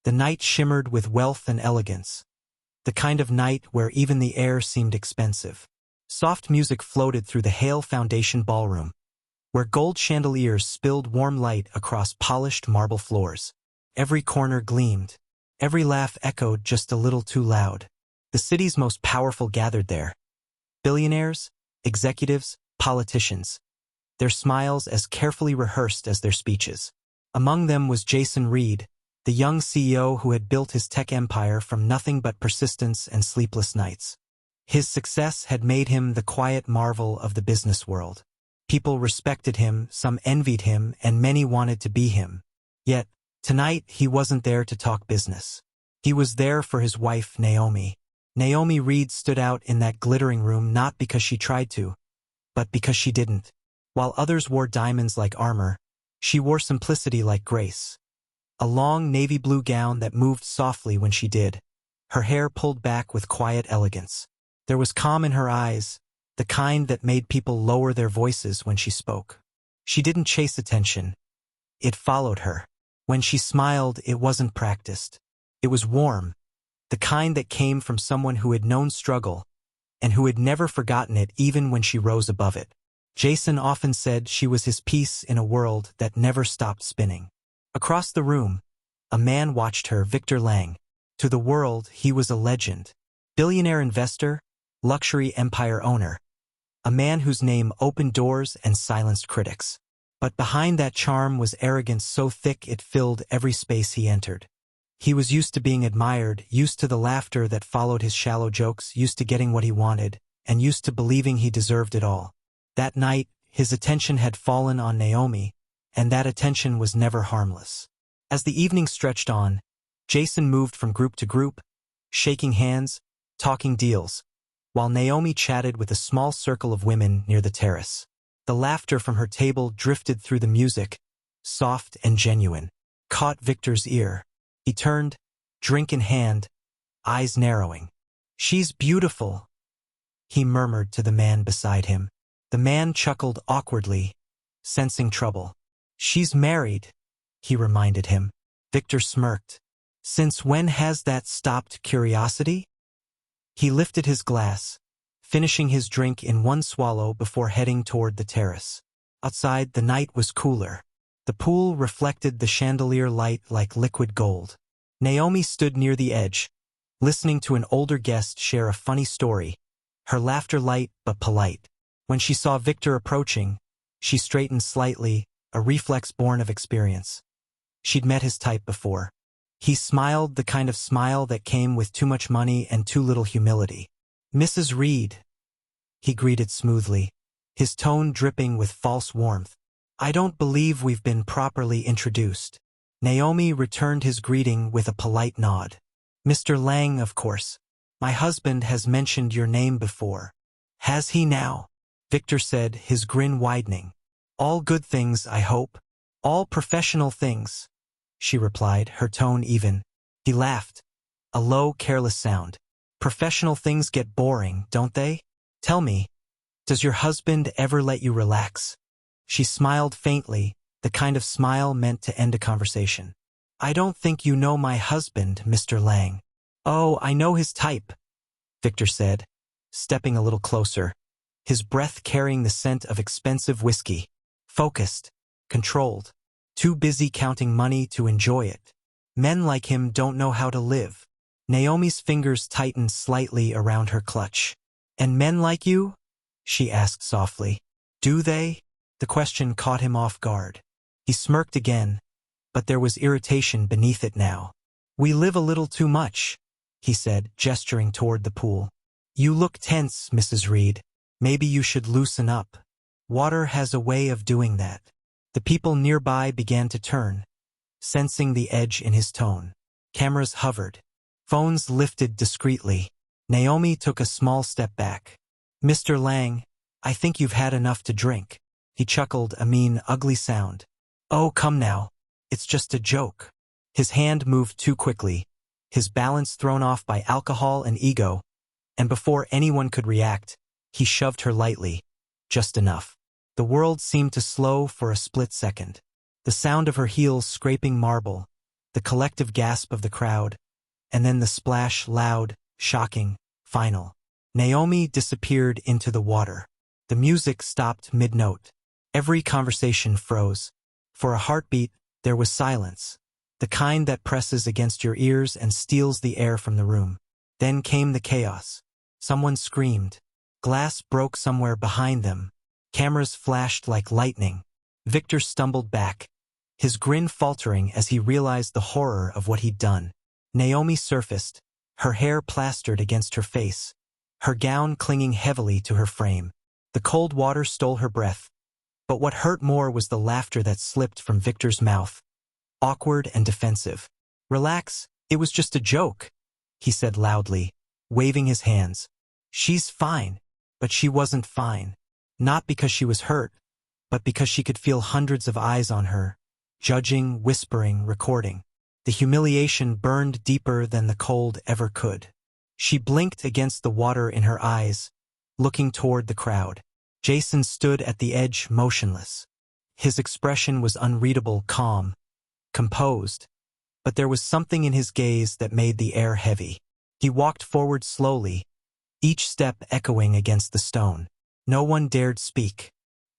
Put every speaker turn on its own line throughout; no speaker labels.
The night shimmered with wealth and elegance, the kind of night where even the air seemed expensive. Soft music floated through the Hale Foundation ballroom, where gold chandeliers spilled warm light across polished marble floors. Every corner gleamed. Every laugh echoed just a little too loud. The city's most powerful gathered there. Billionaires, executives, politicians. Their smiles as carefully rehearsed as their speeches. Among them was Jason Reed, the young CEO who had built his tech empire from nothing but persistence and sleepless nights. His success had made him the quiet marvel of the business world. People respected him, some envied him, and many wanted to be him. Yet, tonight he wasn't there to talk business. He was there for his wife, Naomi. Naomi Reed stood out in that glittering room not because she tried to, but because she didn't. While others wore diamonds like armor, she wore simplicity like grace. A long navy blue gown that moved softly when she did, her hair pulled back with quiet elegance. There was calm in her eyes, the kind that made people lower their voices when she spoke. She didn't chase attention. It followed her. When she smiled, it wasn't practiced. It was warm, the kind that came from someone who had known struggle and who had never forgotten it even when she rose above it. Jason often said she was his piece in a world that never stopped spinning. Across the room, a man watched her, Victor Lang. To the world, he was a legend. Billionaire investor, luxury empire owner. A man whose name opened doors and silenced critics. But behind that charm was arrogance so thick it filled every space he entered. He was used to being admired, used to the laughter that followed his shallow jokes, used to getting what he wanted, and used to believing he deserved it all. That night, his attention had fallen on Naomi, and that attention was never harmless. As the evening stretched on, Jason moved from group to group, shaking hands, talking deals, while Naomi chatted with a small circle of women near the terrace. The laughter from her table drifted through the music, soft and genuine, caught Victor's ear. He turned, drink in hand, eyes narrowing. "She's beautiful," he murmured to the man beside him. The man chuckled awkwardly, sensing trouble. "She's married," he reminded him. Victor smirked. "Since when has that stopped curiosity?" He lifted his glass, finishing his drink in one swallow before heading toward the terrace. Outside, the night was cooler. The pool reflected the chandelier light like liquid gold. Naomi stood near the edge, listening to an older guest share a funny story, her laughter light but polite. When she saw Victor approaching, she straightened slightly, a reflex born of experience. She'd met his type before. He smiled, the kind of smile that came with too much money and too little humility. "Mrs. Reed," he greeted smoothly, his tone dripping with false warmth. "I don't believe we've been properly introduced." Naomi returned his greeting with a polite nod. "Mr. Lang, of course. My husband has mentioned your name before." "Has he now?" Victor said, his grin widening. "All good things, I hope." "All professional things," she replied, her tone even. He laughed, a low, careless sound. "Professional things get boring, don't they? Tell me, does your husband ever let you relax?" She smiled faintly, the kind of smile meant to end a conversation. "I don't think you know my husband, Mr. Lang." "Oh, I know his type," Victor said, stepping a little closer, his breath carrying the scent of expensive whiskey. Focused, controlled, too busy counting money to enjoy it. Men like him don't know how to live. Naomi's fingers tightened slightly around her clutch. "And men like you?" she asked softly. "Do they?" The question caught him off guard. He smirked again, but there was irritation beneath it now. "We live a little too much," he said, gesturing toward the pool. "You look tense, Mrs. Reed. Maybe you should loosen up. Water has a way of doing that." The people nearby began to turn, sensing the edge in his tone. Cameras hovered. Phones lifted discreetly. Naomi took a small step back. "Mr. Lang, I think you've had enough to drink." He chuckled, a mean, ugly sound. "Oh, come now. It's just a joke." His hand moved too quickly, his balance thrown off by alcohol and ego, and before anyone could react, he shoved her lightly, just enough. The world seemed to slow for a split second. The sound of her heels scraping marble, the collective gasp of the crowd, and then the splash, loud, shocking, final. Naomi disappeared into the water. The music stopped mid-note. Every conversation froze. For a heartbeat, there was silence, the kind that presses against your ears and steals the air from the room. Then came the chaos. Someone screamed. Glass broke somewhere behind them. Cameras flashed like lightning. Victor stumbled back, his grin faltering as he realized the horror of what he'd done. Naomi surfaced, her hair plastered against her face, her gown clinging heavily to her frame. The cold water stole her breath, but what hurt more was the laughter that slipped from Victor's mouth, awkward and defensive. "Relax, it was just a joke," he said loudly, waving his hands. "She's fine." But she wasn't fine. Not because she was hurt, but because she could feel hundreds of eyes on her, judging, whispering, recording. The humiliation burned deeper than the cold ever could. She blinked against the water in her eyes, looking toward the crowd. Jason stood at the edge, motionless. His expression was unreadable, calm, composed, but there was something in his gaze that made the air heavy. He walked forward slowly, each step echoing against the stone. No one dared speak.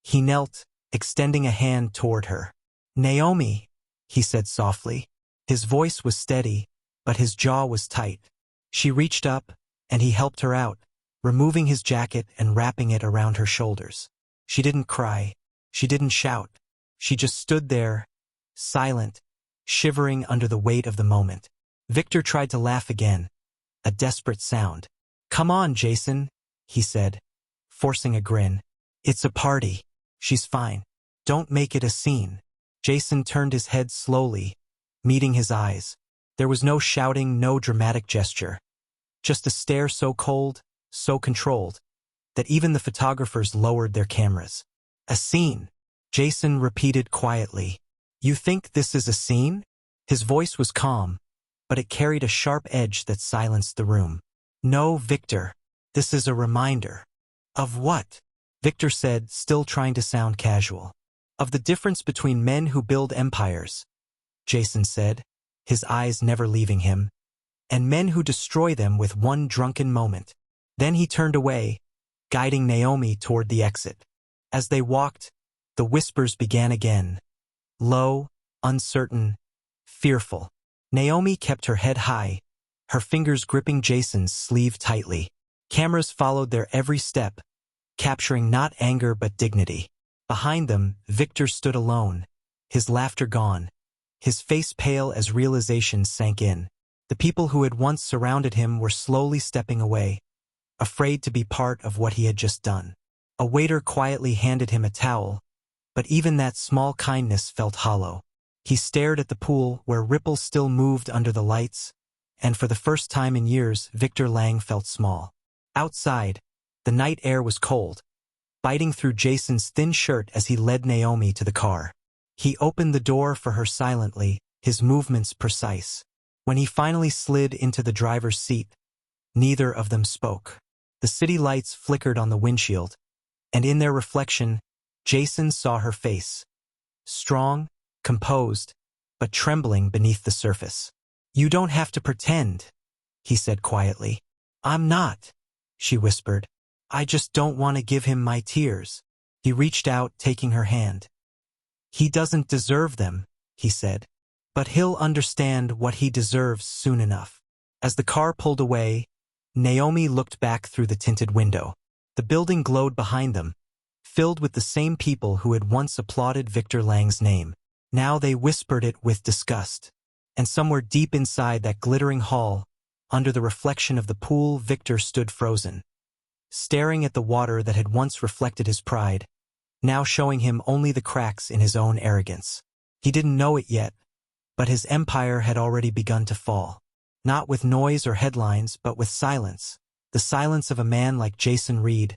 He knelt, extending a hand toward her. "Naomi," he said softly. His voice was steady, but his jaw was tight. She reached up, and he helped her out, removing his jacket and wrapping it around her shoulders. She didn't cry. She didn't shout. She just stood there, silent, shivering under the weight of the moment. Victor tried to laugh again, a desperate sound. "Come on, Jason," he said, forcing a grin. "It's a party. She's fine. Don't make it a scene." Jason turned his head slowly, meeting his eyes. There was no shouting, no dramatic gesture. Just a stare so cold, so controlled, that even the photographers lowered their cameras. "A scene," Jason repeated quietly. "You think this is a scene?" His voice was calm, but it carried a sharp edge that silenced the room. "No, Victor. This is a reminder." "Of what?" Victor said, still trying to sound casual. "Of the difference between men who build empires," Jason said, his eyes never leaving him, "and men who destroy them with one drunken moment." Then he turned away, guiding Naomi toward the exit. As they walked, the whispers began again. Low, uncertain, fearful. Naomi kept her head high, her fingers gripping Jason's sleeve tightly. Cameras followed their every step, capturing not anger but dignity. Behind them, Victor stood alone, his laughter gone, his face pale as realization sank in. The people who had once surrounded him were slowly stepping away, afraid to be part of what he had just done. A waiter quietly handed him a towel, but even that small kindness felt hollow. He stared at the pool where ripples still moved under the lights, and for the first time in years, Victor Lang felt small. Outside, the night air was cold, biting through Jason's thin shirt as he led Naomi to the car. He opened the door for her silently, his movements precise. When he finally slid into the driver's seat, neither of them spoke. The city lights flickered on the windshield, and in their reflection, Jason saw her face. Strong, composed, but trembling beneath the surface. "You don't have to pretend," he said quietly. "I'm not," she whispered. "I just don't want to give him my tears." He reached out, taking her hand. "He doesn't deserve them," he said. "But he'll understand what he deserves soon enough." As the car pulled away, Naomi looked back through the tinted window. The building glowed behind them, filled with the same people who had once applauded Victor Lang's name. Now they whispered it with disgust. And somewhere deep inside that glittering hall, under the reflection of the pool, Victor stood frozen, staring at the water that had once reflected his pride, now showing him only the cracks in his own arrogance. He didn't know it yet, but his empire had already begun to fall. Not with noise or headlines, but with silence. The silence of a man like Jason Reed,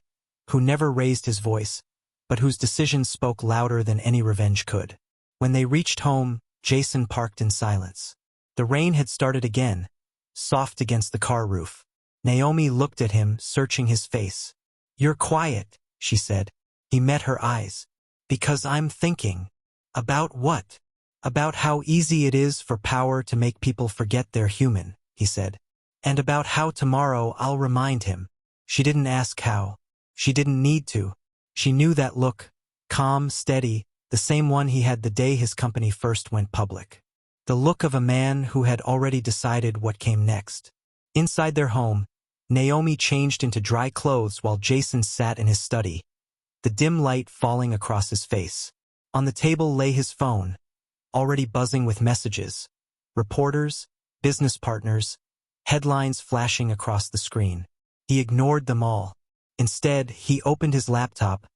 who never raised his voice, but whose decisions spoke louder than any revenge could. When they reached home, Jason parked in silence. The rain had started again, soft against the car roof. Naomi looked at him, searching his face. "You're quiet," she said. He met her eyes. "Because I'm thinking." "About what?" About how easy it is for power to make people forget they're human, he said. And about how tomorrow I'll remind him. She didn't ask how. She didn't need to. She knew that look, calm, steady, the same one he had the day his company first went public. The look of a man who had already decided what came next. Inside their home, Naomi changed into dry clothes while Jason sat in his study, the dim light falling across his face. On the table lay his phone, already buzzing with messages. Reporters, business partners, headlines flashing across the screen. He ignored them all. Instead, he opened his laptop,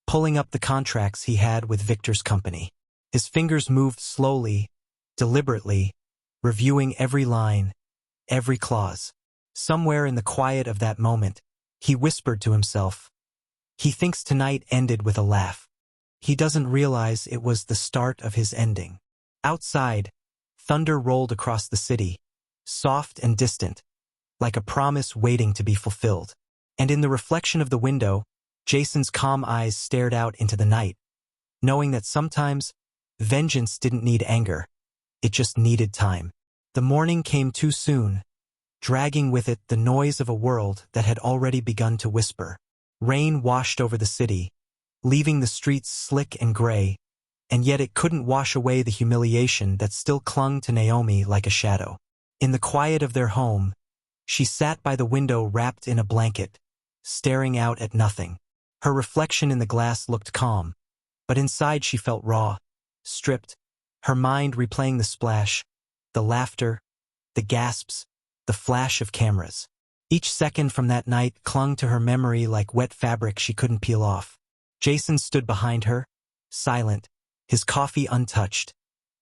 pulling up the contracts he had with Victor's company. His fingers moved slowly, deliberately, reviewing every line, every clause. Somewhere in the quiet of that moment, he whispered to himself, "He thinks tonight ended with a laugh. He doesn't realize it was the start of his ending." Outside, thunder rolled across the city, soft and distant, like a promise waiting to be fulfilled. And in the reflection of the window, Jason's calm eyes stared out into the night, knowing that sometimes vengeance didn't need anger, it just needed time. The morning came too soon, dragging with it the noise of a world that had already begun to whisper. Rain washed over the city, leaving the streets slick and gray, and yet it couldn't wash away the humiliation that still clung to Naomi like a shadow. In the quiet of their home, she sat by the window wrapped in a blanket, staring out at nothing. Her reflection in the glass looked calm, but inside she felt raw, stripped, her mind replaying the splash, the laughter, the gasps, the flash of cameras. Each second from that night clung to her memory like wet fabric she couldn't peel off. Jason stood behind her, silent, his coffee untouched,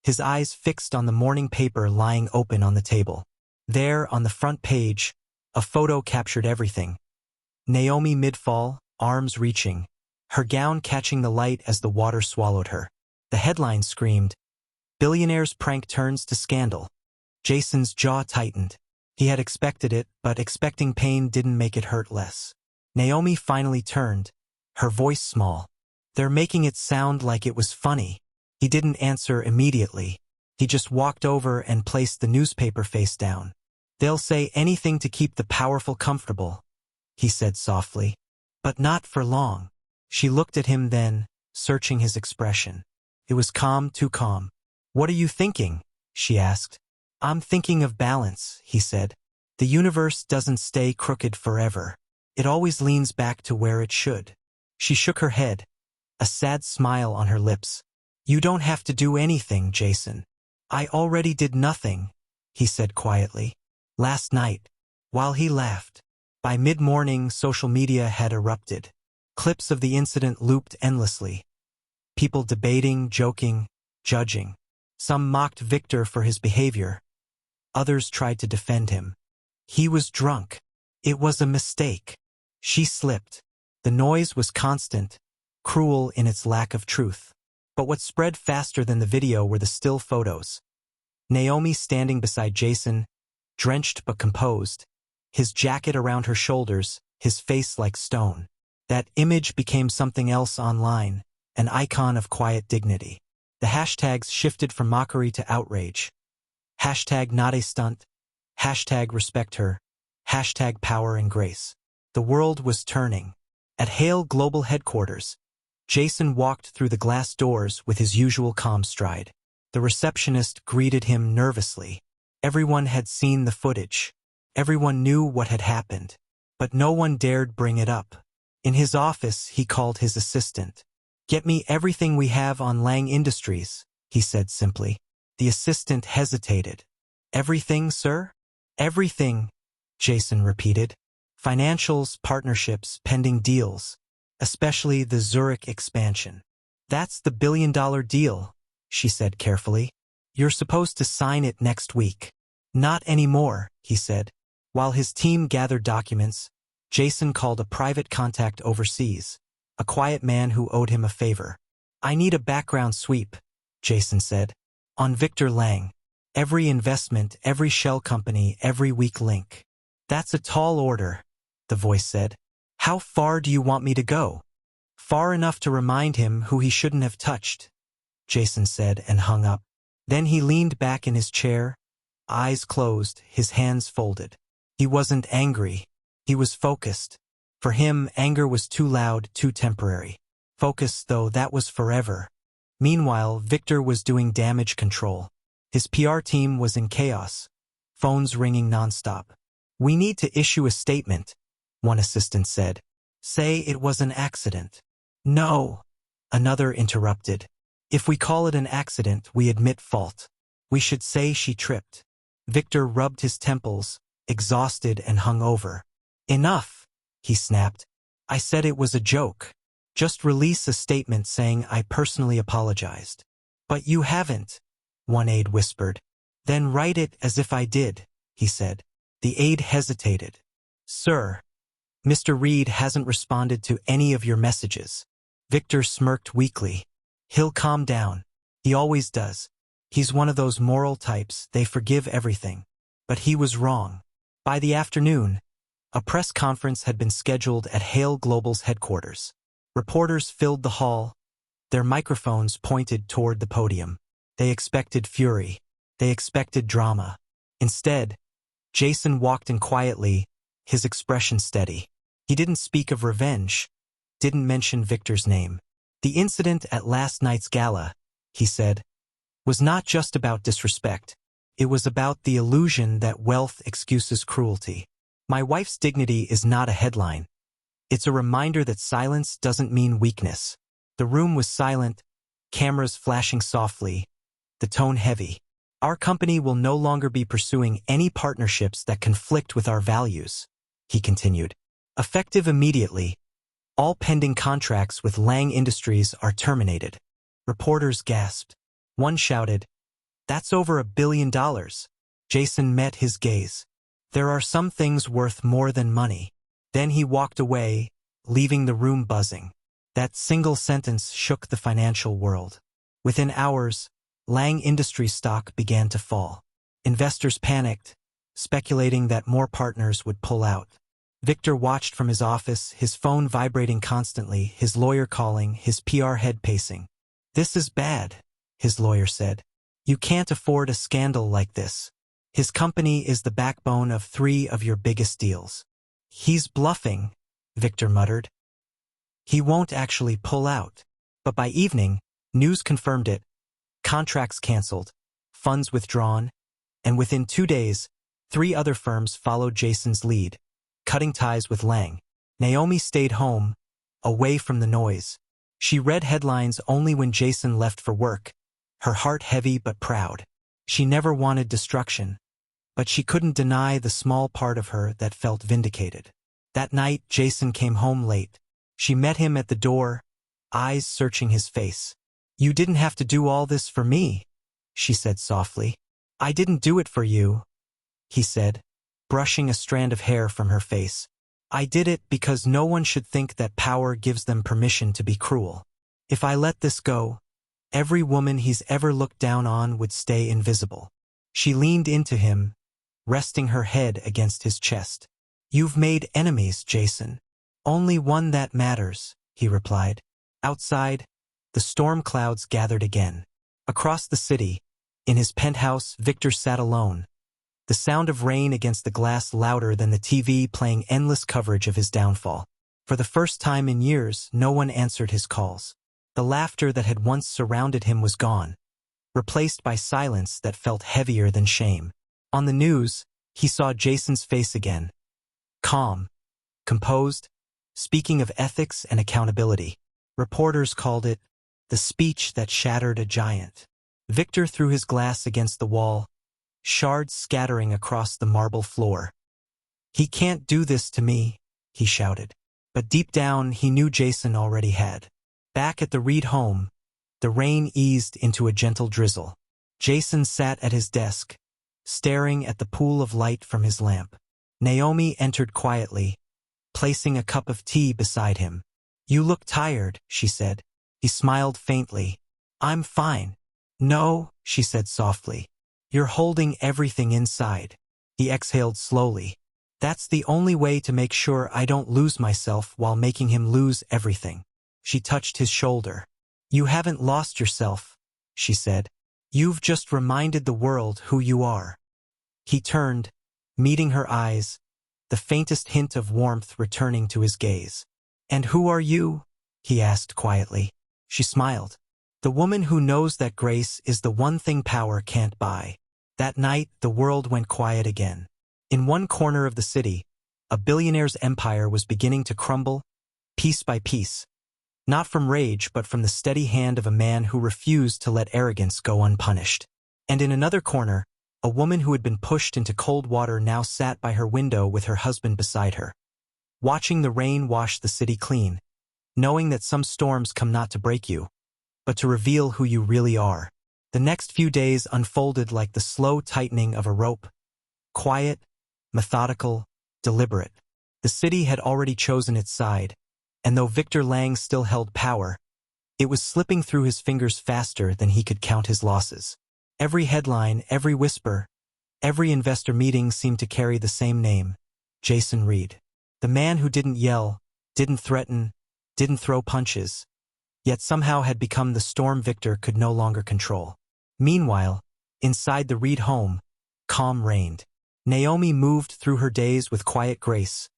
his eyes fixed on the morning paper lying open on the table. There, on the front page, a photo captured everything. Naomi mid-fall, arms reaching, her gown catching the light as the water swallowed her. The headline screamed, "Billionaire's prank turns to scandal." Jason's jaw tightened. He had expected it, but expecting pain didn't make it hurt less. Naomi finally turned, her voice small. "They're making it sound like it was funny." He didn't answer immediately. He just walked over and placed the newspaper face down. "They'll say anything to keep the powerful comfortable," he said softly. "But not for long." She looked at him then, searching his expression. It was calm, too calm. "What are you thinking?" she asked. "I'm thinking of balance," he said. "The universe doesn't stay crooked forever. It always leans back to where it should." She shook her head, a sad smile on her lips. "You don't have to do anything, Jason." "I already did nothing," he said quietly. Last night, while he laughed. By mid-morning, social media had erupted. Clips of the incident looped endlessly. People debating, joking, judging. Some mocked Victor for his behavior. Others tried to defend him. He was drunk. It was a mistake. She slipped. The noise was constant, cruel in its lack of truth. But what spread faster than the video were the still photos. Naomi standing beside Jason, drenched but composed, his jacket around her shoulders, his face like stone. That image became something else online, an icon of quiet dignity. The hashtags shifted from mockery to outrage. Hashtag not a stunt. Hashtag respect her. Hashtag power and grace. The world was turning. At Hale Global headquarters, Jason walked through the glass doors with his usual calm stride. The receptionist greeted him nervously. Everyone had seen the footage. Everyone knew what had happened. But no one dared bring it up. In his office, he called his assistant. "Get me everything we have on Lang Industries," he said simply. The assistant hesitated. "Everything, sir?" "Everything," Jason repeated. "Financials, partnerships, pending deals. Especially the Zurich expansion." "That's the billion-dollar deal," she said carefully. "You're supposed to sign it next week." "Not anymore," he said. While his team gathered documents, Jason called a private contact overseas, a quiet man who owed him a favor. "I need a background sweep," Jason said. "On Victor Lang. Every investment, every shell company, every weak link." "That's a tall order," the voice said. "How far do you want me to go?" "Far enough to remind him who he shouldn't have touched," Jason said and hung up. Then he leaned back in his chair, eyes closed, his hands folded. He wasn't angry. He was focused. For him, anger was too loud, too temporary. Focus, though, that was forever. Meanwhile, Victor was doing damage control. His PR team was in chaos, phones ringing nonstop. "We need to issue a statement," one assistant said. "Say it was an accident." "No," another interrupted. "If we call it an accident, we admit fault. We should say she tripped." Victor rubbed his temples, exhausted and hungover. "Enough," he snapped. "I said it was a joke. Just release a statement saying I personally apologized." "But you haven't," one aide whispered. "Then write it as if I did," he said. The aide hesitated. "Sir, Mr. Reed hasn't responded to any of your messages." Victor smirked weakly. "He'll calm down. He always does. He's one of those moral types, they forgive everything." But he was wrong. By the afternoon, a press conference had been scheduled at Hale Global's headquarters. Reporters filled the hall, their microphones pointed toward the podium. They expected fury. They expected drama. Instead, Jason walked in quietly, his expression steady. He didn't speak of revenge, didn't mention Victor's name. "The incident at last night's gala," he said, "was not just about disrespect. It was about the illusion that wealth excuses cruelty. My wife's dignity is not a headline. It's a reminder that silence doesn't mean weakness." The room was silent, cameras flashing softly, the tone heavy. "Our company will no longer be pursuing any partnerships that conflict with our values," he continued. "Effective immediately, all pending contracts with Lang Industries are terminated." Reporters gasped. One shouted, "That's over $1 billion. Jason met his gaze. "There are some things worth more than money." Then he walked away, leaving the room buzzing. That single sentence shook the financial world. Within hours, Lang Industries stock began to fall. Investors panicked, speculating that more partners would pull out. Victor watched from his office, his phone vibrating constantly, his lawyer calling, his PR head pacing. "This is bad," his lawyer said. "You can't afford a scandal like this. His company is the backbone of 3 of your biggest deals." "He's bluffing," Victor muttered. "He won't actually pull out." But by evening, news confirmed it. Contracts canceled, funds withdrawn, and within 2 days, 3 other firms followed Jason's lead, cutting ties with Lang. Naomi stayed home, away from the noise. She read headlines only when Jason left for work, her heart heavy but proud. She never wanted destruction, but she couldn't deny the small part of her that felt vindicated. That night, Jason came home late. She met him at the door, eyes searching his face. "You didn't have to do all this for me," she said softly. "I didn't do it for you," he said, brushing a strand of hair from her face. "I did it because no one should think that power gives them permission to be cruel. If I let this go, every woman he's ever looked down on would stay invisible." She leaned into him, resting her head against his chest. "You've made enemies, Jason." "Only one that matters," he replied. Outside, the storm clouds gathered again. Across the city, in his penthouse, Victor sat alone, the sound of rain against the glass louder than the TV playing endless coverage of his downfall. For the first time in years, no one answered his calls. The laughter that had once surrounded him was gone, replaced by silence that felt heavier than shame. On the news, he saw Jason's face again. Calm, composed, speaking of ethics and accountability. Reporters called it the speech that shattered a giant. Victor threw his glass against the wall, shards scattering across the marble floor. "He can't do this to me," he shouted. But deep down, he knew Jason already had. Back at the Reed home, the rain eased into a gentle drizzle. Jason sat at his desk, staring at the pool of light from his lamp. Naomi entered quietly, placing a cup of tea beside him. "You look tired," she said. He smiled faintly. "I'm fine." "No," she said softly. "You're holding everything inside." He exhaled slowly. "That's the only way to make sure I don't lose myself while making him lose everything." She touched his shoulder. "You haven't lost yourself," she said. You've just reminded the world who you are. He turned, meeting her eyes, the faintest hint of warmth returning to his gaze. And who are you? He asked quietly. She smiled. The woman who knows that grace is the one thing power can't buy. That night, the world went quiet again. In one corner of the city, a billionaire's empire was beginning to crumble, piece by piece. Not from rage, but from the steady hand of a man who refused to let arrogance go unpunished. And in another corner, a woman who had been pushed into cold water now sat by her window with her husband beside her, watching the rain wash the city clean, knowing that some storms come not to break you, but to reveal who you really are. The next few days unfolded like the slow tightening of a rope, quiet, methodical, deliberate. The city had already chosen its side, and though Victor Lang still held power, it was slipping through his fingers faster than he could count his losses. Every headline, every whisper, every investor meeting seemed to carry the same name, Jason Reed. The man who didn't yell, didn't threaten, didn't throw punches, yet somehow had become the storm Victor could no longer control. Meanwhile, inside the Reed home, calm reigned. Naomi moved through her days with quiet grace,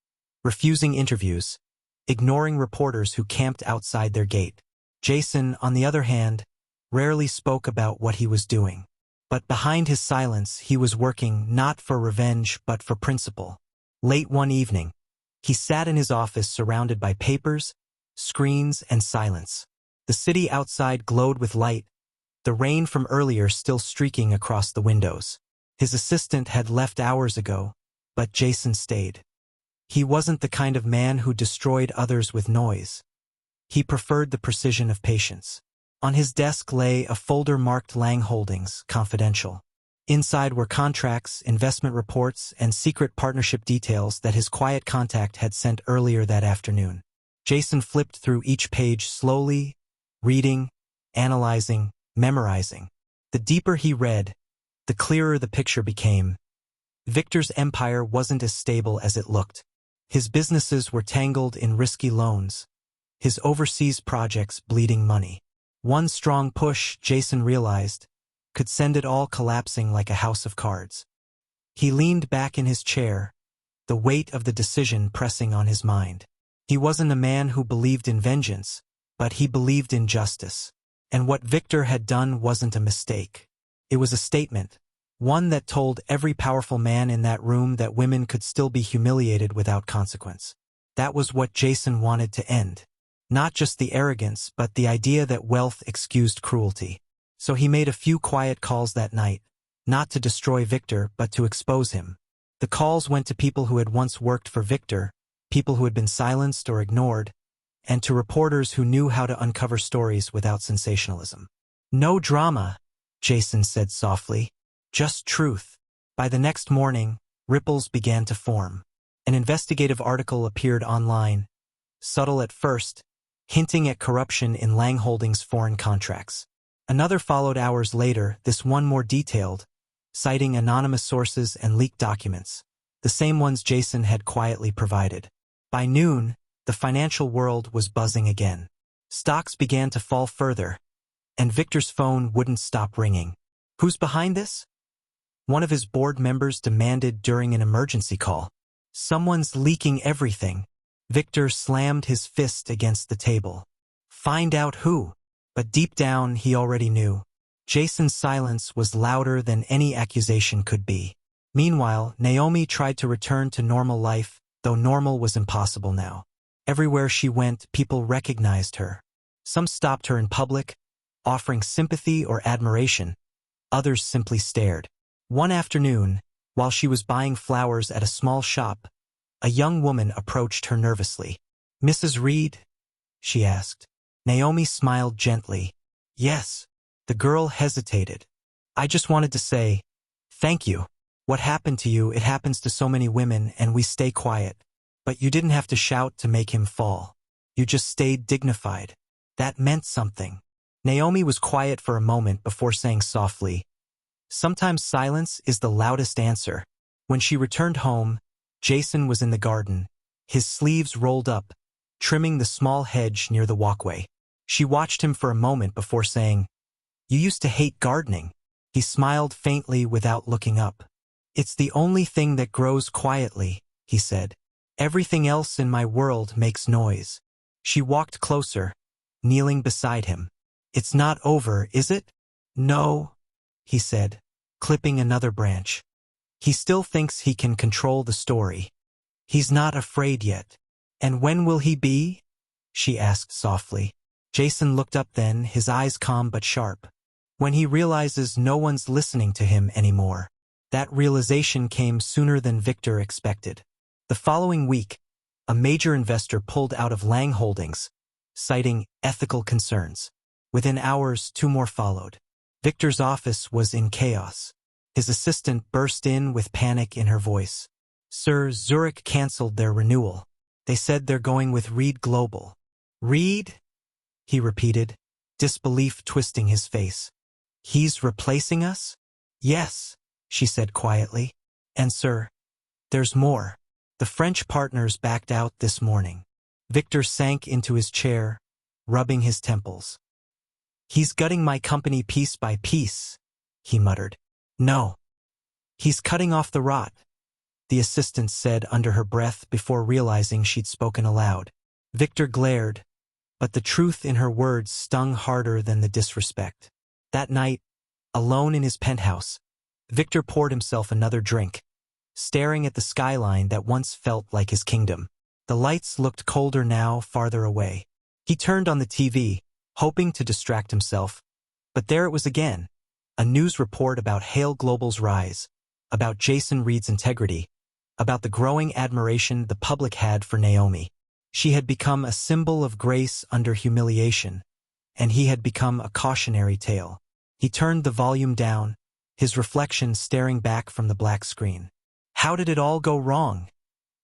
refusing interviews, ignoring reporters who camped outside their gate. Jason, on the other hand, rarely spoke about what he was doing. But behind his silence, he was working not for revenge but for principle. Late one evening, he sat in his office surrounded by papers, screens, and silence. The city outside glowed with light, the rain from earlier still streaking across the windows. His assistant had left hours ago, but Jason stayed. He wasn't the kind of man who destroyed others with noise. He preferred the precision of patience. On his desk lay a folder marked Lang Holdings, Confidential. Inside were contracts, investment reports, and secret partnership details that his quiet contact had sent earlier that afternoon. Jason flipped through each page slowly, reading, analyzing, memorizing. The deeper he read, the clearer the picture became. Victor's empire wasn't as stable as it looked. His businesses were tangled in risky loans, his overseas projects bleeding money. One strong push, Jason realized, could send it all collapsing like a house of cards. He leaned back in his chair, the weight of the decision pressing on his mind. He wasn't a man who believed in vengeance, but he believed in justice. And what Victor had done wasn't a mistake. It was a statement, one that told every powerful man in that room that women could still be humiliated without consequence. That was what Jason wanted to end. Not just the arrogance, but the idea that wealth excused cruelty. So he made a few quiet calls that night, not to destroy Victor, but to expose him. The calls went to people who had once worked for Victor, people who had been silenced or ignored, and to reporters who knew how to uncover stories without sensationalism. No drama, Jason said softly. Just truth. By the next morning, ripples began to form. An investigative article appeared online, subtle at first, hinting at corruption in Lang Holdings' foreign contracts. Another followed hours later, this one more detailed, citing anonymous sources and leaked documents, the same ones Jason had quietly provided. By noon, the financial world was buzzing again. Stocks began to fall further, and Victor's phone wouldn't stop ringing. Who's behind this? One of his board members demanded during an emergency call. Someone's leaking everything. Victor slammed his fist against the table. Find out who. But deep down, he already knew. Jason's silence was louder than any accusation could be. Meanwhile, Naomi tried to return to normal life, though normal was impossible now. Everywhere she went, people recognized her. Some stopped her in public, offering sympathy or admiration. Others simply stared. One afternoon, while she was buying flowers at a small shop, a young woman approached her nervously. "Mrs. Reed?" she asked. Naomi smiled gently. "Yes." The girl hesitated. "I just wanted to say, thank you. What happened to you, it happens to so many women, and we stay quiet. But you didn't have to shout to make him fall. You just stayed dignified. That meant something." Naomi was quiet for a moment before saying softly, "Sometimes silence is the loudest answer." When she returned home, Jason was in the garden, his sleeves rolled up, trimming the small hedge near the walkway. She watched him for a moment before saying, "You used to hate gardening." He smiled faintly without looking up. "It's the only thing that grows quietly," he said. "Everything else in my world makes noise." She walked closer, kneeling beside him. "It's not over, is it?" "No," he said, clipping another branch. "He still thinks he can control the story. He's not afraid yet." "And when will he be?" she asked softly. Jason looked up then, his eyes calm but sharp. "When he realizes no one's listening to him anymore." That realization came sooner than Victor expected. The following week, a major investor pulled out of Lang Holdings, citing ethical concerns. Within hours, 2 more followed. Victor's office was in chaos. His assistant burst in with panic in her voice. "Sir, Zurich canceled their renewal. They said they're going with Reed Global." "Reed?" he repeated, disbelief twisting his face. "He's replacing us?" "Yes," she said quietly. "And sir, there's more. The French partners backed out this morning." Victor sank into his chair, rubbing his temples. "He's gutting my company piece by piece," he muttered. "No. He's cutting off the rot," the assistant said under her breath before realizing she'd spoken aloud. Victor glared, but the truth in her words stung harder than the disrespect. That night, alone in his penthouse, Victor poured himself another drink, staring at the skyline that once felt like his kingdom. The lights looked colder now, farther away. He turned on the TV, hoping to distract himself, but there it was again. A news report about Hale Global's rise, about Jason Reed's integrity, about the growing admiration the public had for Naomi. She had become a symbol of grace under humiliation, and he had become a cautionary tale. He turned the volume down, his reflection staring back from the black screen. "How did it all go wrong?"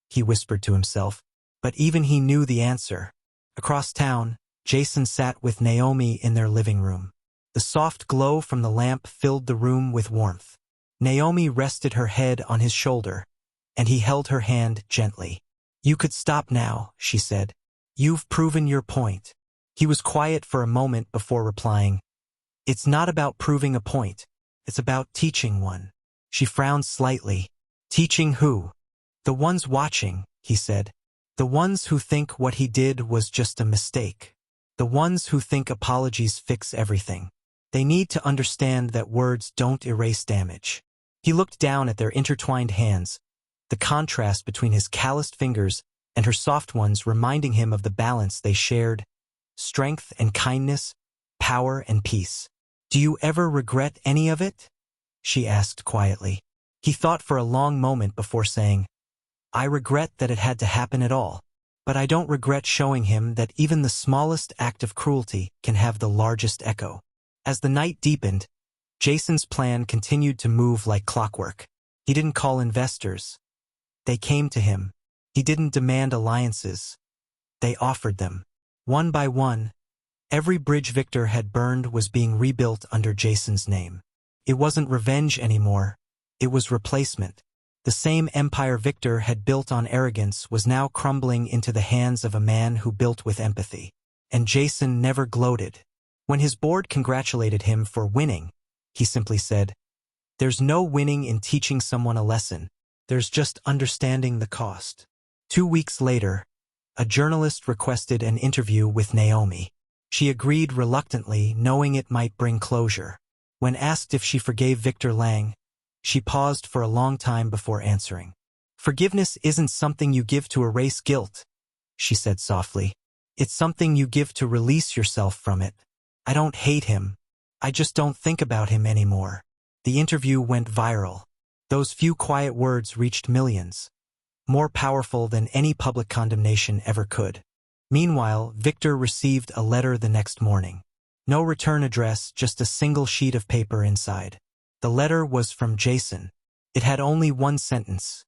he whispered to himself, but even he knew the answer. Across town, Jason sat with Naomi in their living room. The soft glow from the lamp filled the room with warmth. Naomi rested her head on his shoulder, and he held her hand gently. "You could stop now," she said. "You've proven your point." He was quiet for a moment before replying, "It's not about proving a point. It's about teaching one." She frowned slightly. "Teaching who?" "The ones watching," he said. "The ones who think what he did was just a mistake. The ones who think apologies fix everything. They need to understand that words don't erase damage." He looked down at their intertwined hands, the contrast between his calloused fingers and her soft ones reminding him of the balance they shared: strength and kindness, power and peace. "Do you ever regret any of it?" she asked quietly. He thought for a long moment before saying, "I regret that it had to happen at all, but I don't regret showing him that even the smallest act of cruelty can have the largest echo." As the night deepened, Jason's plan continued to move like clockwork. He didn't call investors. They came to him. He didn't demand alliances. They offered them. One by one, every bridge Victor had burned was being rebuilt under Jason's name. It wasn't revenge anymore. It was replacement. The same empire Victor had built on arrogance was now crumbling into the hands of a man who built with empathy. And Jason never gloated. When his board congratulated him for winning, he simply said, "There's no winning in teaching someone a lesson. There's just understanding the cost." 2 weeks later, a journalist requested an interview with Naomi. She agreed reluctantly, knowing it might bring closure. When asked if she forgave Victor Lang, she paused for a long time before answering. "Forgiveness isn't something you give to erase guilt," she said softly. "It's something you give to release yourself from it. I don't hate him. I just don't think about him anymore." The interview went viral. Those few quiet words reached millions, more powerful than any public condemnation ever could. Meanwhile, Victor received a letter the next morning. No return address, just a single sheet of paper inside. The letter was from Jason. It had only one sentence.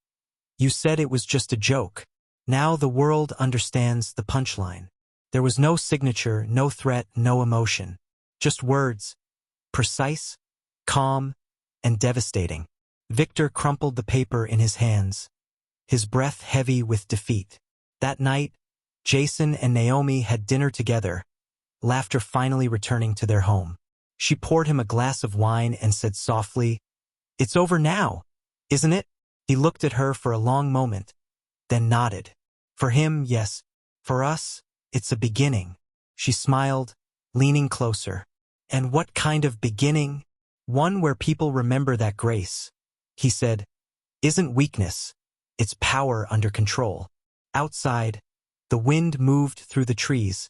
"You said it was just a joke. Now the world understands the punchline." There was no signature, no threat, no emotion. Just words, precise, calm, and devastating. Victor crumpled the paper in his hands, his breath heavy with defeat. That night, Jason and Naomi had dinner together, laughter finally returning to their home. She poured him a glass of wine and said softly, "It's over now, isn't it?" He looked at her for a long moment, then nodded. "For him, yes. For us, it's a beginning." She smiled, leaning closer. "And what kind of beginning?" "One where people remember that grace," he said, "isn't weakness. It's power under control." Outside, the wind moved through the trees,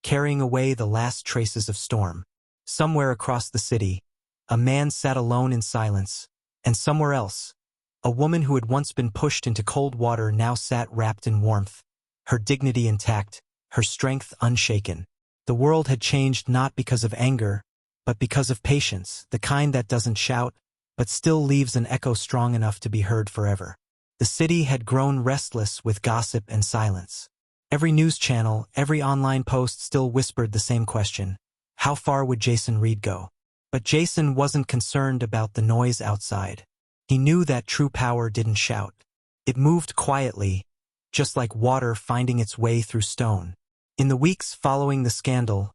carrying away the last traces of storm. Somewhere across the city, a man sat alone in silence, and somewhere else, a woman who had once been pushed into cold water now sat wrapped in warmth, her dignity intact, her strength unshaken. The world had changed not because of anger, but because of patience, the kind that doesn't shout, but still leaves an echo strong enough to be heard forever. The city had grown restless with gossip and silence. Every news channel, every online post still whispered the same question: how far would Jason Reed go? But Jason wasn't concerned about the noise outside. He knew that true power didn't shout. It moved quietly, just like water finding its way through stone. In the weeks following the scandal,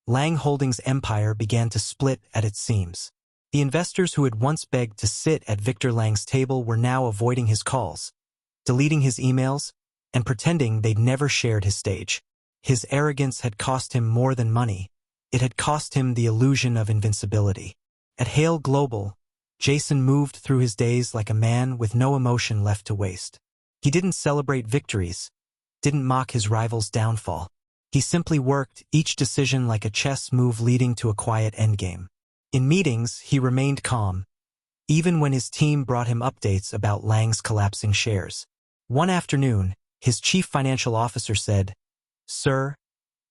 Lang Holdings' empire began to split at its seams. The investors who had once begged to sit at Victor Lang's table were now avoiding his calls, deleting his emails, and pretending they'd never shared his stage. His arrogance had cost him more than money. It had cost him the illusion of invincibility. At Hale Global, Jason moved through his days like a man with no emotion left to waste. He didn't celebrate victories, didn't mock his rival's downfall. He simply worked, each decision like a chess move leading to a quiet endgame. In meetings, he remained calm, even when his team brought him updates about Lang's collapsing shares. One afternoon, his chief financial officer said, "Sir,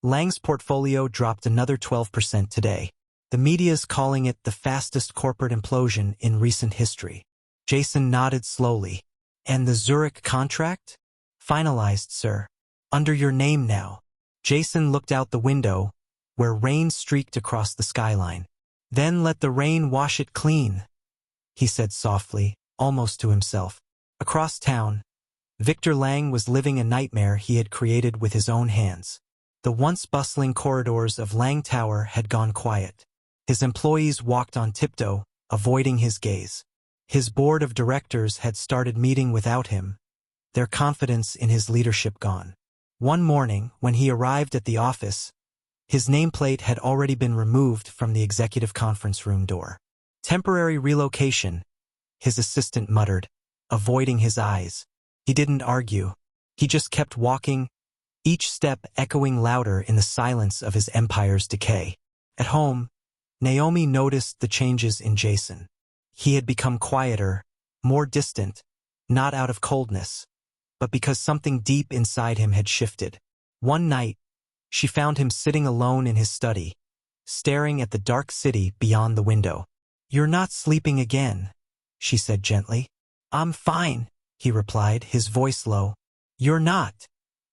Lang's portfolio dropped another 12% today. The media's calling it the fastest corporate implosion in recent history." Jason nodded slowly. "And the Zurich contract?" "Finalized, sir. Under your name now." Jason looked out the window, where rain streaked across the skyline. "Then let the rain wash it clean," he said softly, almost to himself. Across town, Victor Lang was living a nightmare he had created with his own hands. The once bustling corridors of Lang Tower had gone quiet. His employees walked on tiptoe, avoiding his gaze. His board of directors had started meeting without him, their confidence in his leadership gone. One morning, when he arrived at the office, his nameplate had already been removed from the executive conference room door. "Temporary relocation," his assistant muttered, avoiding his eyes. He didn't argue. He just kept walking, each step echoing louder in the silence of his empire's decay. At home, Naomi noticed the changes in Jason. He had become quieter, more distant, not out of coldness, but because something deep inside him had shifted. One night, she found him sitting alone in his study, staring at the dark city beyond the window. "You're not sleeping again," she said gently. "I'm fine," he replied, his voice low. "You're not,"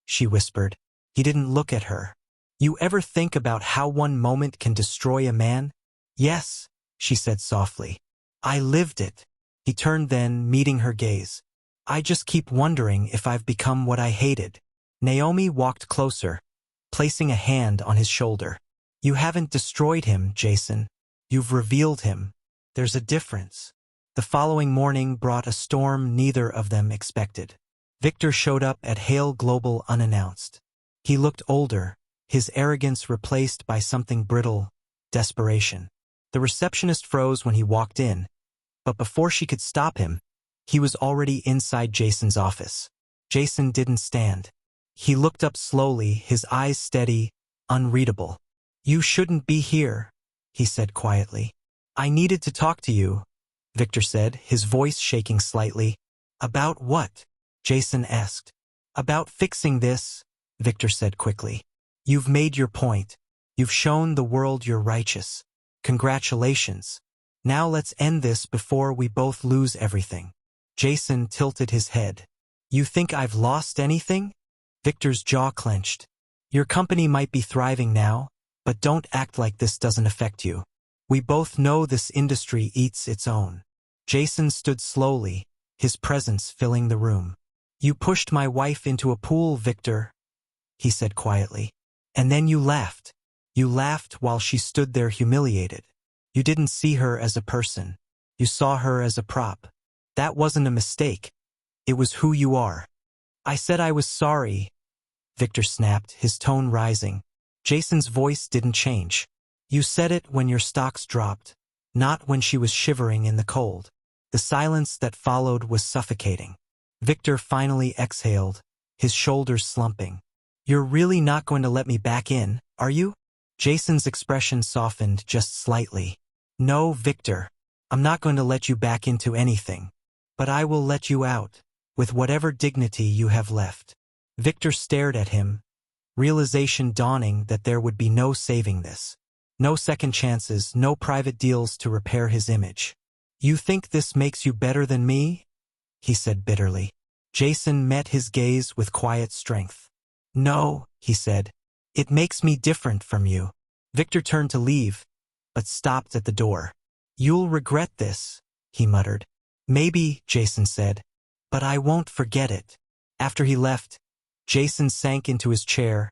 she whispered. He didn't look at her. "You ever think about how one moment can destroy a man?" "Yes," she said softly. "I lived it." He turned then, meeting her gaze. "I just keep wondering if I've become what I hated." Naomi walked closer, placing a hand on his shoulder. "You haven't destroyed him, Jason. You've revealed him. There's a difference." The following morning brought a storm neither of them expected. Victor showed up at Hale Global unannounced. He looked older, his arrogance replaced by something brittle, desperation. The receptionist froze when he walked in, but before she could stop him, he was already inside Jason's office. Jason didn't stand. He looked up slowly, his eyes steady, unreadable. "You shouldn't be here," he said quietly. "I needed to talk to you," Victor said, his voice shaking slightly. "About what?" Jason asked. "About fixing this," Victor said quickly. "You've made your point. You've shown the world you're righteous. Congratulations. Now let's end this before we both lose everything." Jason tilted his head. "You think I've lost anything?" Victor's jaw clenched. "Your company might be thriving now, but don't act like this doesn't affect you. We both know this industry eats its own." Jason stood slowly, his presence filling the room. "You pushed my wife into a pool, Victor," he said quietly. "And then you laughed. You laughed while she stood there humiliated. You didn't see her as a person. You saw her as a prop. That wasn't a mistake. It was who you are. I said I was sorry, Victor snapped, his tone rising. Jason's voice didn't change. You said it when your stocks dropped, not when she was shivering in the cold. The silence that followed was suffocating. Victor finally exhaled, his shoulders slumping. You're really not going to let me back in, are you? Jason's expression softened just slightly. No, Victor. I'm not going to let you back into anything. But I will let you out, with whatever dignity you have left. Victor stared at him, realization dawning that there would be no saving this. No second chances, no private deals to repair his image. You think this makes you better than me? He said bitterly. Jason met his gaze with quiet strength. No, he said. It makes me different from you. Victor turned to leave, but stopped at the door. You'll regret this, he muttered. Maybe, Jason said, but I won't forget it. After he left, Jason sank into his chair,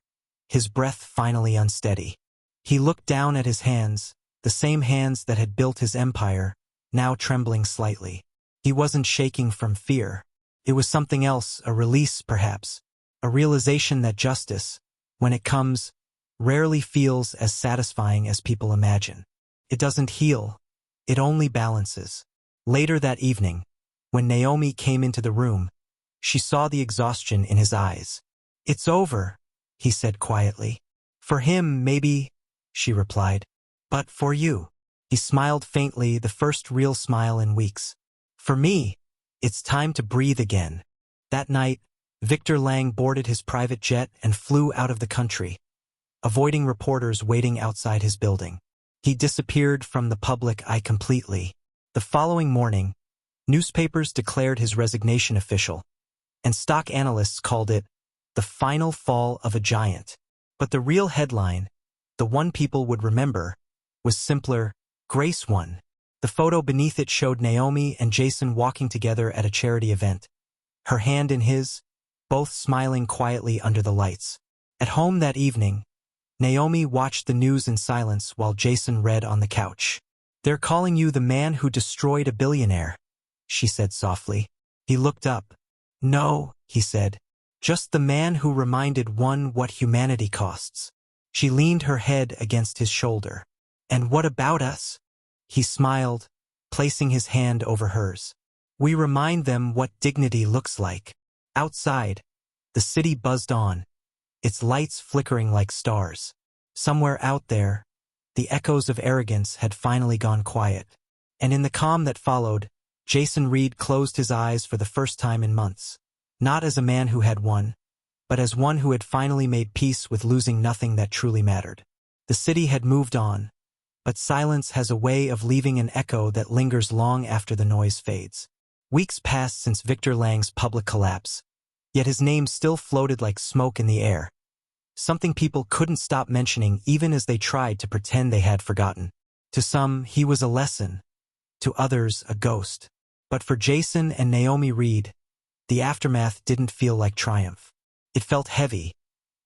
his breath finally unsteady. He looked down at his hands, the same hands that had built his empire, now trembling slightly. He wasn't shaking from fear. It was something else, a release perhaps, a realization that justice, when it comes, rarely feels as satisfying as people imagine. It doesn't heal, it only balances. Later that evening, when Naomi came into the room, she saw the exhaustion in his eyes. It's over, he said quietly. For him, maybe, she replied. But for you. He smiled faintly, the first real smile in weeks. For me, it's time to breathe again. That night, Victor Lang boarded his private jet and flew out of the country, avoiding reporters waiting outside his building. He disappeared from the public eye completely. The following morning, newspapers declared his resignation official, and stock analysts called it the final fall of a giant. But the real headline, the one people would remember, was simpler, Grace won. The photo beneath it showed Naomi and Jason walking together at a charity event, her hand in his, both smiling quietly under the lights. At home that evening, Naomi watched the news in silence while Jason read on the couch. They're calling you the man who destroyed a billionaire, she said softly. He looked up. No, he said. Just the man who reminded one what humanity costs. She leaned her head against his shoulder. And what about us? He smiled, placing his hand over hers. We remind them what dignity looks like. Outside, the city buzzed on, its lights flickering like stars. Somewhere out there, the echoes of arrogance had finally gone quiet. And in the calm that followed, Jason Reed closed his eyes for the first time in months. Not as a man who had won, but as one who had finally made peace with losing nothing that truly mattered. The city had moved on, but silence has a way of leaving an echo that lingers long after the noise fades. Weeks passed since Victor Lang's public collapse, yet his name still floated like smoke in the air. Something people couldn't stop mentioning even as they tried to pretend they had forgotten. To some, he was a lesson. To others, a ghost. But for Jason and Naomi Reed, the aftermath didn't feel like triumph. It felt heavy,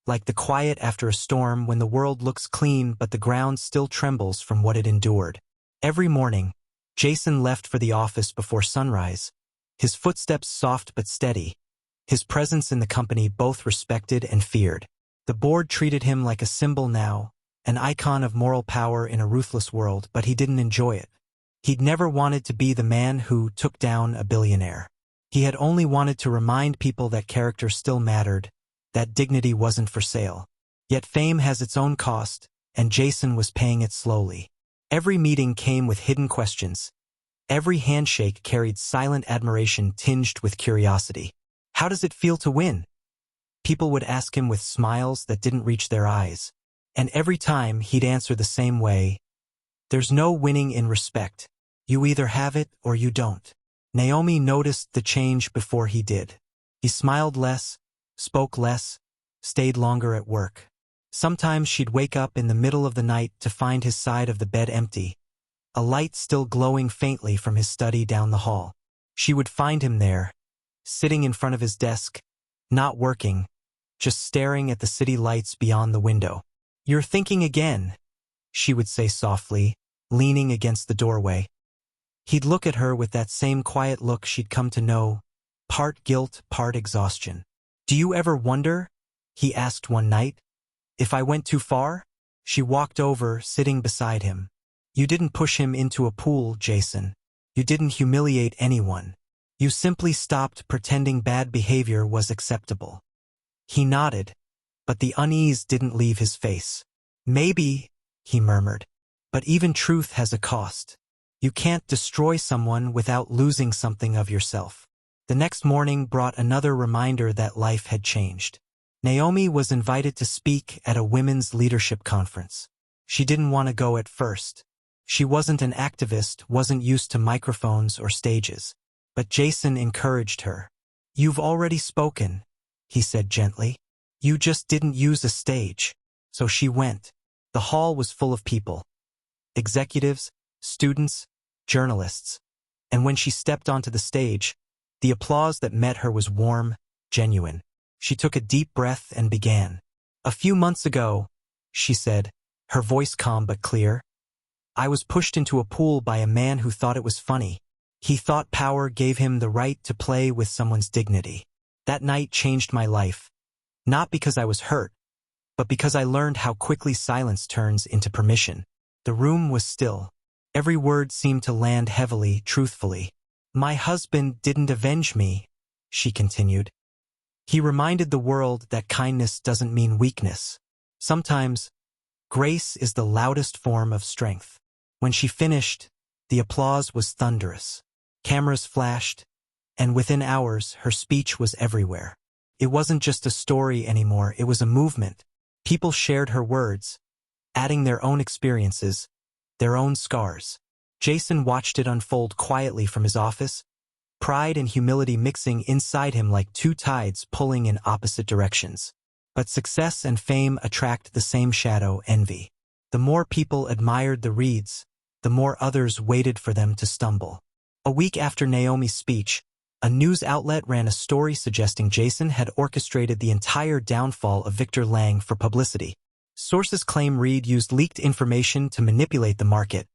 like the quiet after a storm when the world looks clean but the ground still trembles from what it endured. Every morning, Jason left for the office before sunrise, his footsteps soft but steady, his presence in the company both respected and feared. The board treated him like a symbol now, an icon of moral power in a ruthless world, but he didn't enjoy it. He'd never wanted to be the man who took down a billionaire. He had only wanted to remind people that character still mattered, that dignity wasn't for sale. Yet fame has its own cost, and Jason was paying it slowly. Every meeting came with hidden questions. Every handshake carried silent admiration tinged with curiosity. How does it feel to win? People would ask him with smiles that didn't reach their eyes. And every time he'd answer the same way. There's no winning in respect. You either have it or you don't. Naomi noticed the change before he did. He smiled less, spoke less, stayed longer at work. Sometimes she'd wake up in the middle of the night to find his side of the bed empty, a light still glowing faintly from his study down the hall. She would find him there, sitting in front of his desk, not working, just staring at the city lights beyond the window. You're thinking again, she would say softly, leaning against the doorway. He'd look at her with that same quiet look she'd come to know, part guilt, part exhaustion. "Do you ever wonder," he asked one night, "if I went too far?" She walked over, sitting beside him. "You didn't push him into a pool, Jason. You didn't humiliate anyone. You simply stopped pretending bad behavior was acceptable." He nodded, but the unease didn't leave his face. "Maybe," he murmured, "but even truth has a cost. You can't destroy someone without losing something of yourself." The next morning brought another reminder that life had changed. Naomi was invited to speak at a women's leadership conference. She didn't want to go at first. She wasn't an activist, wasn't used to microphones or stages. But Jason encouraged her. "You've already spoken," he said gently. "You just didn't use a stage." So she went. The hall was full of people. Executives, students, journalists. And when she stepped onto the stage, the applause that met her was warm, genuine. She took a deep breath and began. "A few months ago," she said, her voice calm but clear, "I was pushed into a pool by a man who thought it was funny. He thought power gave him the right to play with someone's dignity. That night changed my life. Not because I was hurt, but because I learned how quickly silence turns into permission." The room was still. Every word seemed to land heavily, truthfully. "My husband didn't avenge me," she continued. "He reminded the world that kindness doesn't mean weakness. Sometimes, grace is the loudest form of strength." When she finished, the applause was thunderous. Cameras flashed, and within hours, her speech was everywhere. It wasn't just a story anymore, it was a movement. People shared her words, adding their own experiences, their own scars. Jason watched it unfold quietly from his office, pride and humility mixing inside him like two tides pulling in opposite directions. But success and fame attract the same shadow, envy. The more people admired the Reeds, the more others waited for them to stumble. A week after Naomi's speech, a news outlet ran a story suggesting Jason had orchestrated the entire downfall of Victor Lang for publicity. Sources claim Reed used leaked information to manipulate the market,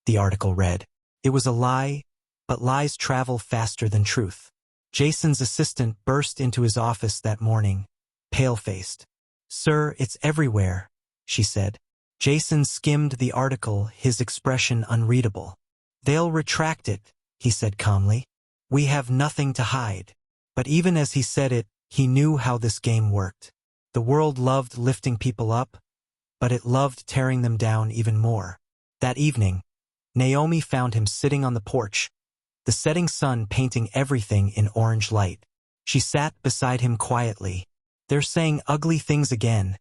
the article read. It was a lie, but lies travel faster than truth. Jason's assistant burst into his office that morning, pale-faced. "Sir, it's everywhere," she said. Jason skimmed the article, his expression unreadable. "They'll retract it," he said calmly. "We have nothing to hide." But even as he said it, he knew how this game worked. The world loved lifting people up, but it loved tearing them down even more. That evening, Naomi found him sitting on the porch, the setting sun painting everything in orange light. She sat beside him quietly. "They're saying ugly things again,"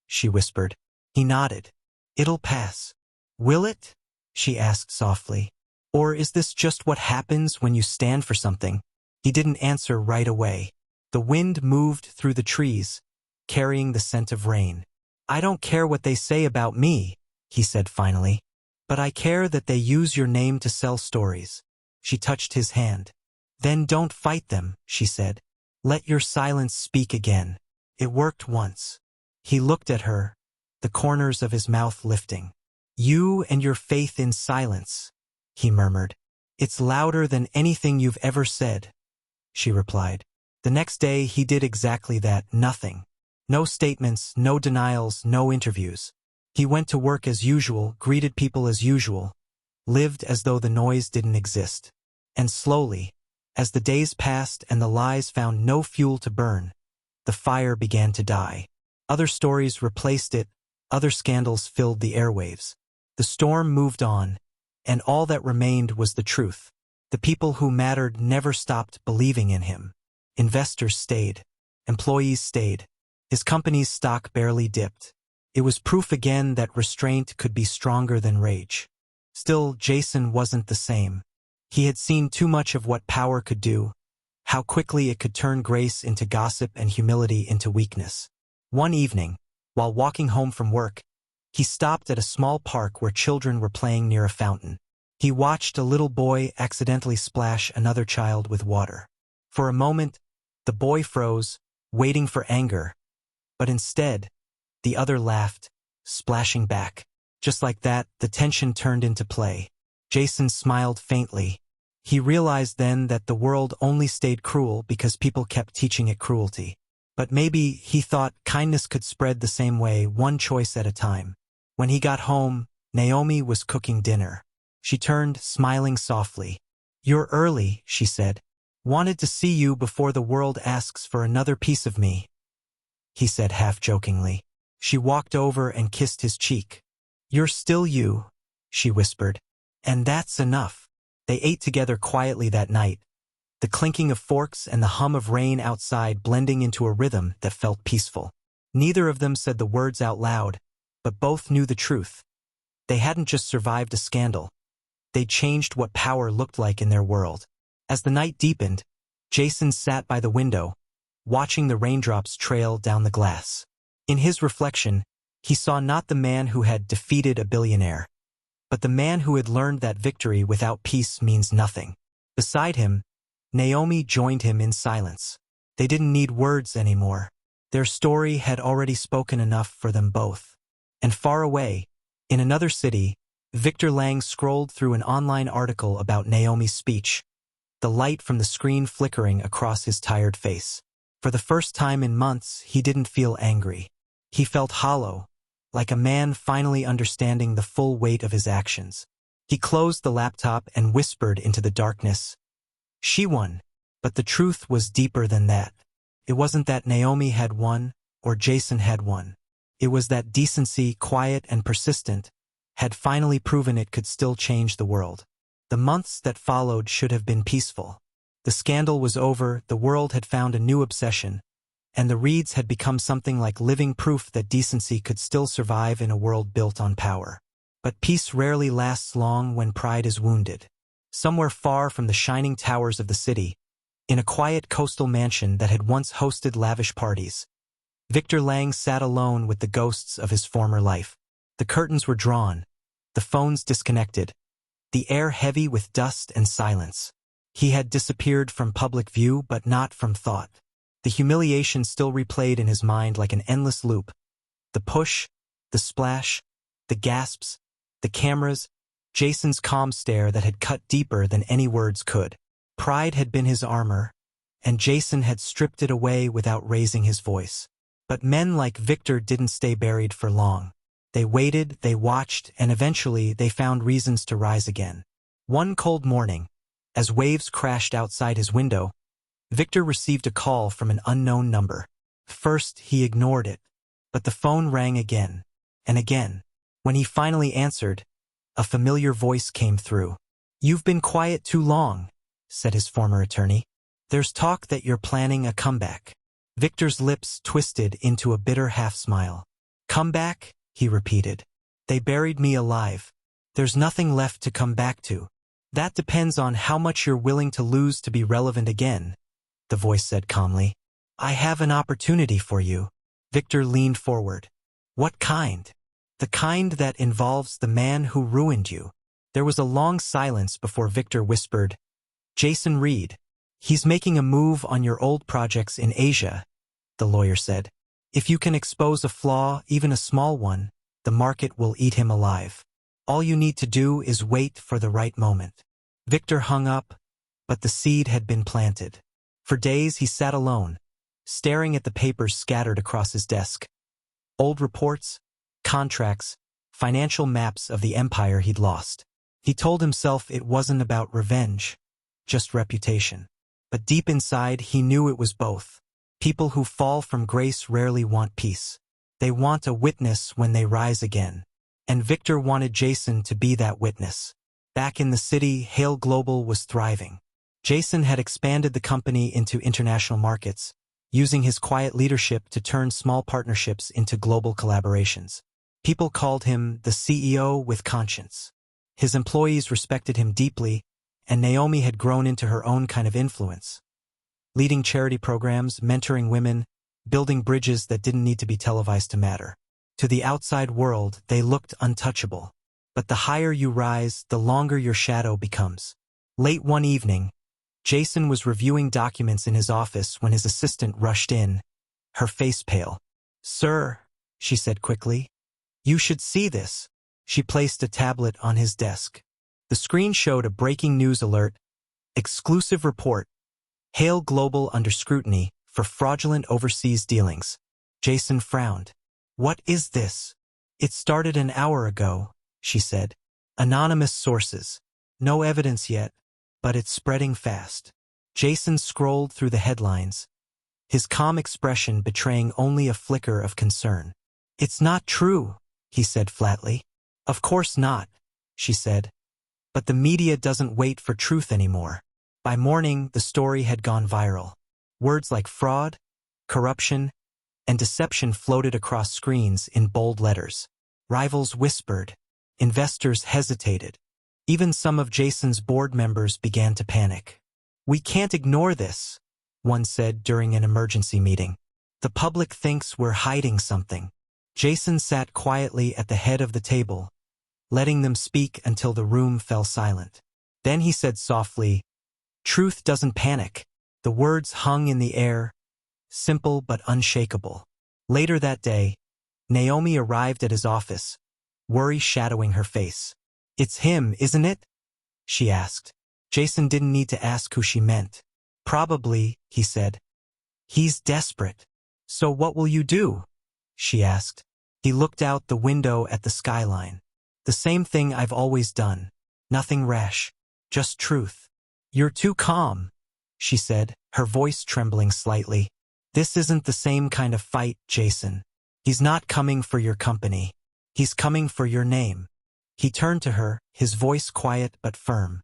she whispered. He nodded. "It'll pass." "Will it?" she asked softly. "Or is this just what happens when you stand for something?" He didn't answer right away. The wind moved through the trees, carrying the scent of rain. "I don't care what they say about me," he said finally. "But I care that they use your name to sell stories." She touched his hand. "Then don't fight them," she said. "Let your silence speak again." It worked once. He looked at her, the corners of his mouth lifting. "You and your faith in silence," he murmured. "It's louder than anything you've ever said," she replied. The next day he did exactly that, nothing. No statements, no denials, no interviews. He went to work as usual, greeted people as usual, lived as though the noise didn't exist. And slowly, as the days passed and the lies found no fuel to burn, the fire began to die. Other stories replaced it, other scandals filled the airwaves. The storm moved on, and all that remained was the truth. The people who mattered never stopped believing in him. Investors stayed. Employees stayed. His company's stock barely dipped. It was proof again that restraint could be stronger than rage. Still, Jason wasn't the same. He had seen too much of what power could do, how quickly it could turn grace into gossip and humility into weakness. One evening, while walking home from work, he stopped at a small park where children were playing near a fountain. He watched a little boy accidentally splash another child with water. For a moment, the boy froze, waiting for anger, but instead, the other laughed, splashing back. Just like that, the tension turned into play. Jason smiled faintly. He realized then that the world only stayed cruel because people kept teaching it cruelty. But maybe, he thought, kindness could spread the same way, one choice at a time. When he got home, Naomi was cooking dinner. She turned, smiling softly. "You're early," she said. "Wanted to see you before the world asks for another piece of me," he said half-jokingly. She walked over and kissed his cheek. "You're still you," she whispered. "And that's enough." They ate together quietly that night, the clinking of forks and the hum of rain outside blending into a rhythm that felt peaceful. Neither of them said the words out loud, but both knew the truth. They hadn't just survived a scandal. They'd changed what power looked like in their world. As the night deepened, Jason sat by the window, watching the raindrops trail down the glass. In his reflection, he saw not the man who had defeated a billionaire, but the man who had learned that victory without peace means nothing. Beside him, Naomi joined him in silence. They didn't need words anymore. Their story had already spoken enough for them both. And far away, in another city, Victor Lang scrolled through an online article about Naomi's speech, the light from the screen flickering across his tired face. For the first time in months, he didn't feel angry. He felt hollow, like a man finally understanding the full weight of his actions. He closed the laptop and whispered into the darkness, "She won." But the truth was deeper than that. It wasn't that Naomi had won, or Jason had won. It was that decency, quiet and persistent, had finally proven it could still change the world. The months that followed should have been peaceful. The scandal was over, the world had found a new obsession, and the Reeds had become something like living proof that decency could still survive in a world built on power. But peace rarely lasts long when pride is wounded. Somewhere far from the shining towers of the city, in a quiet coastal mansion that had once hosted lavish parties, Victor Lang sat alone with the ghosts of his former life. The curtains were drawn, the phones disconnected, the air heavy with dust and silence. He had disappeared from public view, but not from thought. The humiliation still replayed in his mind like an endless loop. The push, the splash, the gasps, the cameras, Jason's calm stare that had cut deeper than any words could. Pride had been his armor, and Jason had stripped it away without raising his voice. But men like Victor didn't stay buried for long. They waited, they watched, and eventually they found reasons to rise again. One cold morning, as waves crashed outside his window, Victor received a call from an unknown number. First, he ignored it, but the phone rang again, and again. When he finally answered, a familiar voice came through. "You've been quiet too long," said his former attorney. "There's talk that you're planning a comeback." Victor's lips twisted into a bitter half-smile. "Comeback?" he repeated. "They buried me alive. There's nothing left to come back to." "That depends on how much you're willing to lose to be relevant again," the voice said calmly. "I have an opportunity for you." Victor leaned forward. "What kind?" "The kind that involves the man who ruined you." There was a long silence before Victor whispered, "Jason Reed. He's making a move on your old projects in Asia," the lawyer said. "If you can expose a flaw, even a small one, the market will eat him alive. All you need to do is wait for the right moment." Victor hung up, but the seed had been planted. For days he sat alone, staring at the papers scattered across his desk. Old reports, contracts, financial maps of the empire he'd lost. He told himself it wasn't about revenge, just reputation. But deep inside he knew it was both. People who fall from grace rarely want peace. They want a witness when they rise again. And Victor wanted Jason to be that witness. Back in the city, Hale Global was thriving. Jason had expanded the company into international markets, using his quiet leadership to turn small partnerships into global collaborations. People called him the CEO with conscience. His employees respected him deeply, and Naomi had grown into her own kind of influence. Leading charity programs, mentoring women, building bridges that didn't need to be televised to matter. To the outside world, they looked untouchable. But the higher you rise, the longer your shadow becomes. Late one evening, Jason was reviewing documents in his office when his assistant rushed in, her face pale. "Sir," she said quickly, "you should see this." She placed a tablet on his desk. The screen showed a breaking news alert. Exclusive report. Hale Global under scrutiny for fraudulent overseas dealings. Jason frowned. What is this? It started an hour ago, she said. Anonymous sources. No evidence yet, but it's spreading fast. Jason scrolled through the headlines, his calm expression betraying only a flicker of concern. It's not true, he said flatly. Of course not, she said. But the media doesn't wait for truth anymore. By morning, the story had gone viral. Words like fraud, corruption, and deception floated across screens in bold letters. Rivals whispered. Investors hesitated. Even some of Jason's board members began to panic. We can't ignore this, one said during an emergency meeting. The public thinks we're hiding something. Jason sat quietly at the head of the table, letting them speak until the room fell silent. Then he said softly, "Truth doesn't panic." The words hung in the air, simple but unshakable. Later that day, Naomi arrived at his office, worry shadowing her face. "It's him, isn't it?" she asked. Jason didn't need to ask who she meant. "Probably," he said. "He's desperate." "So what will you do?" she asked. He looked out the window at the skyline. "The same thing I've always done. Nothing rash. Just truth." "You're too calm," she said, her voice trembling slightly. "This isn't the same kind of fight, Jason. He's not coming for your company. He's coming for your name." He turned to her, his voice quiet but firm.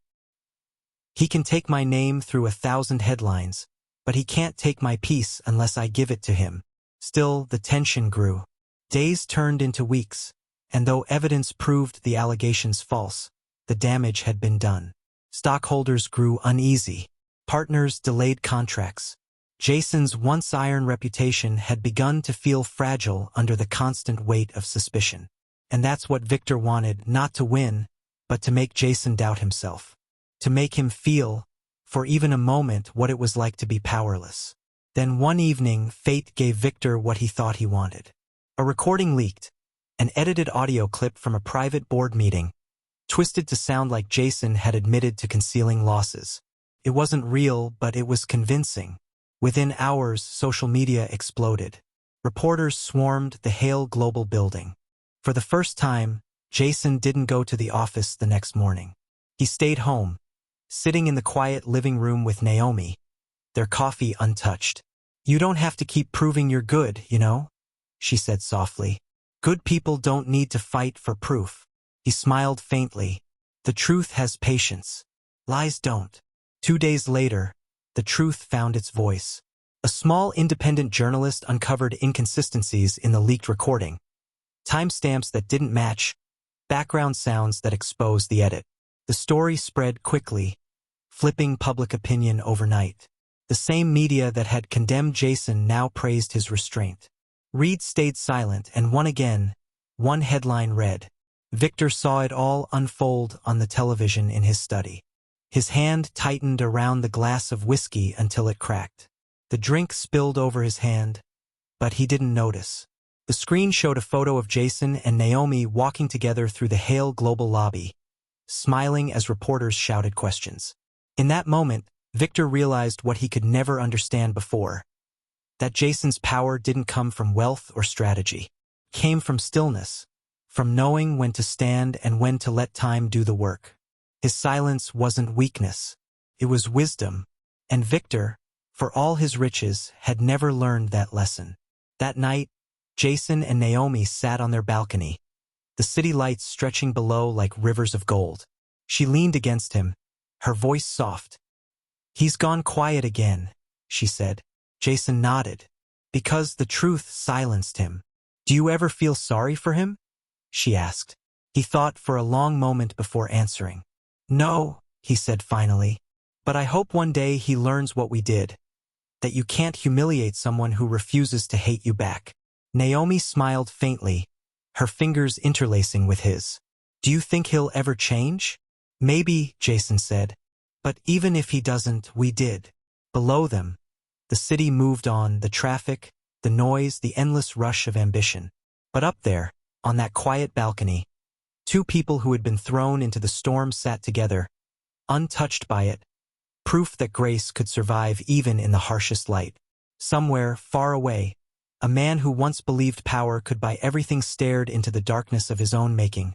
"He can take my name through 1,000 headlines, but he can't take my peace unless I give it to him." Still, the tension grew. Days turned into weeks, and though evidence proved the allegations false, the damage had been done. Stockholders grew uneasy. Partners delayed contracts. Jason's once iron reputation had begun to feel fragile under the constant weight of suspicion. And that's what Victor wanted, not to win, but to make Jason doubt himself. To make him feel, for even a moment, what it was like to be powerless. Then one evening, fate gave Victor what he thought he wanted. A recording leaked, an edited audio clip from a private board meeting, twisted to sound like Jason had admitted to concealing losses. It wasn't real, but it was convincing. Within hours, social media exploded. Reporters swarmed the Hale Global building. For the first time, Jason didn't go to the office the next morning. He stayed home, sitting in the quiet living room with Naomi, their coffee untouched. "You don't have to keep proving you're good, you know?" she said softly. "Good people don't need to fight for proof." He smiled faintly. "The truth has patience. Lies don't." 2 days later, the truth found its voice. A small independent journalist uncovered inconsistencies in the leaked recording. Timestamps that didn't match, background sounds that exposed the edit. The story spread quickly, flipping public opinion overnight. The same media that had condemned Jason now praised his restraint. Reed stayed silent and won again. One headline read, "Victor saw it all unfold on the television in his study." His hand tightened around the glass of whiskey until it cracked. The drink spilled over his hand, but he didn't notice. The screen showed a photo of Jason and Naomi walking together through the Hale Global lobby, smiling as reporters shouted questions. In that moment, Victor realized what he could never understand before. That Jason's power didn't come from wealth or strategy. It came from stillness, from knowing when to stand and when to let time do the work. His silence wasn't weakness. It was wisdom. And Victor, for all his riches, had never learned that lesson. That night, Jason and Naomi sat on their balcony, the city lights stretching below like rivers of gold. She leaned against him, her voice soft. "He's gone quiet again," she said. Jason nodded. "Because the truth silenced him." "Do you ever feel sorry for him?" she asked. He thought for a long moment before answering. "No," he said finally. "But I hope one day he learns what we did. That you can't humiliate someone who refuses to hate you back." Naomi smiled faintly, her fingers interlacing with his. "Do you think he'll ever change?" "Maybe," Jason said. "But even if he doesn't, we did." Below them, the city moved on, the traffic, the noise, the endless rush of ambition. But up there, on that quiet balcony, Two people who had been thrown into the storm sat together, untouched by it, proof that grace could survive even in the harshest light. Somewhere, far away, a man who once believed power could buy everything stared into the darkness of his own making,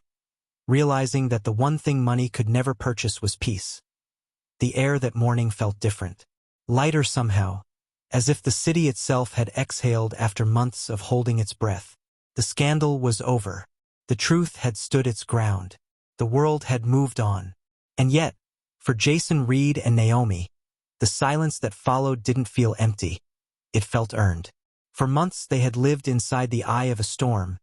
realizing that the one thing money could never purchase was peace. The air that morning felt different, lighter somehow, as if the city itself had exhaled after months of holding its breath. The scandal was over. The truth had stood its ground. The world had moved on. And yet, for Jason Reed and Naomi, the silence that followed didn't feel empty. It felt earned. For months they had lived inside the eye of a storm,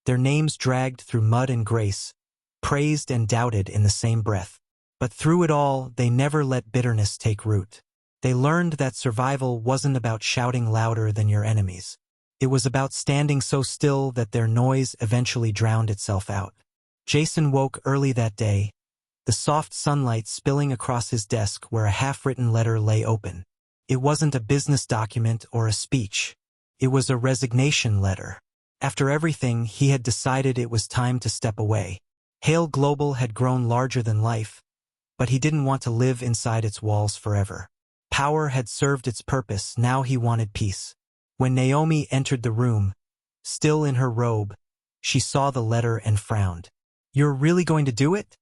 their names dragged through mud and grace, praised and doubted in the same breath. But through it all, they never let bitterness take root. They learned that survival wasn't about shouting louder than your enemies. It was about standing so still that their noise eventually drowned itself out. Jason woke early that day, the soft sunlight spilling across his desk where a half-written letter lay open. It wasn't a business document or a speech. It was a resignation letter. After everything, he had decided it was time to step away. Hale Global had grown larger than life, but he didn't want to live inside its walls forever. Power had served its purpose, now he wanted peace. When Naomi entered the room, still in her robe, she saw the letter and frowned. "You're really going to do it?"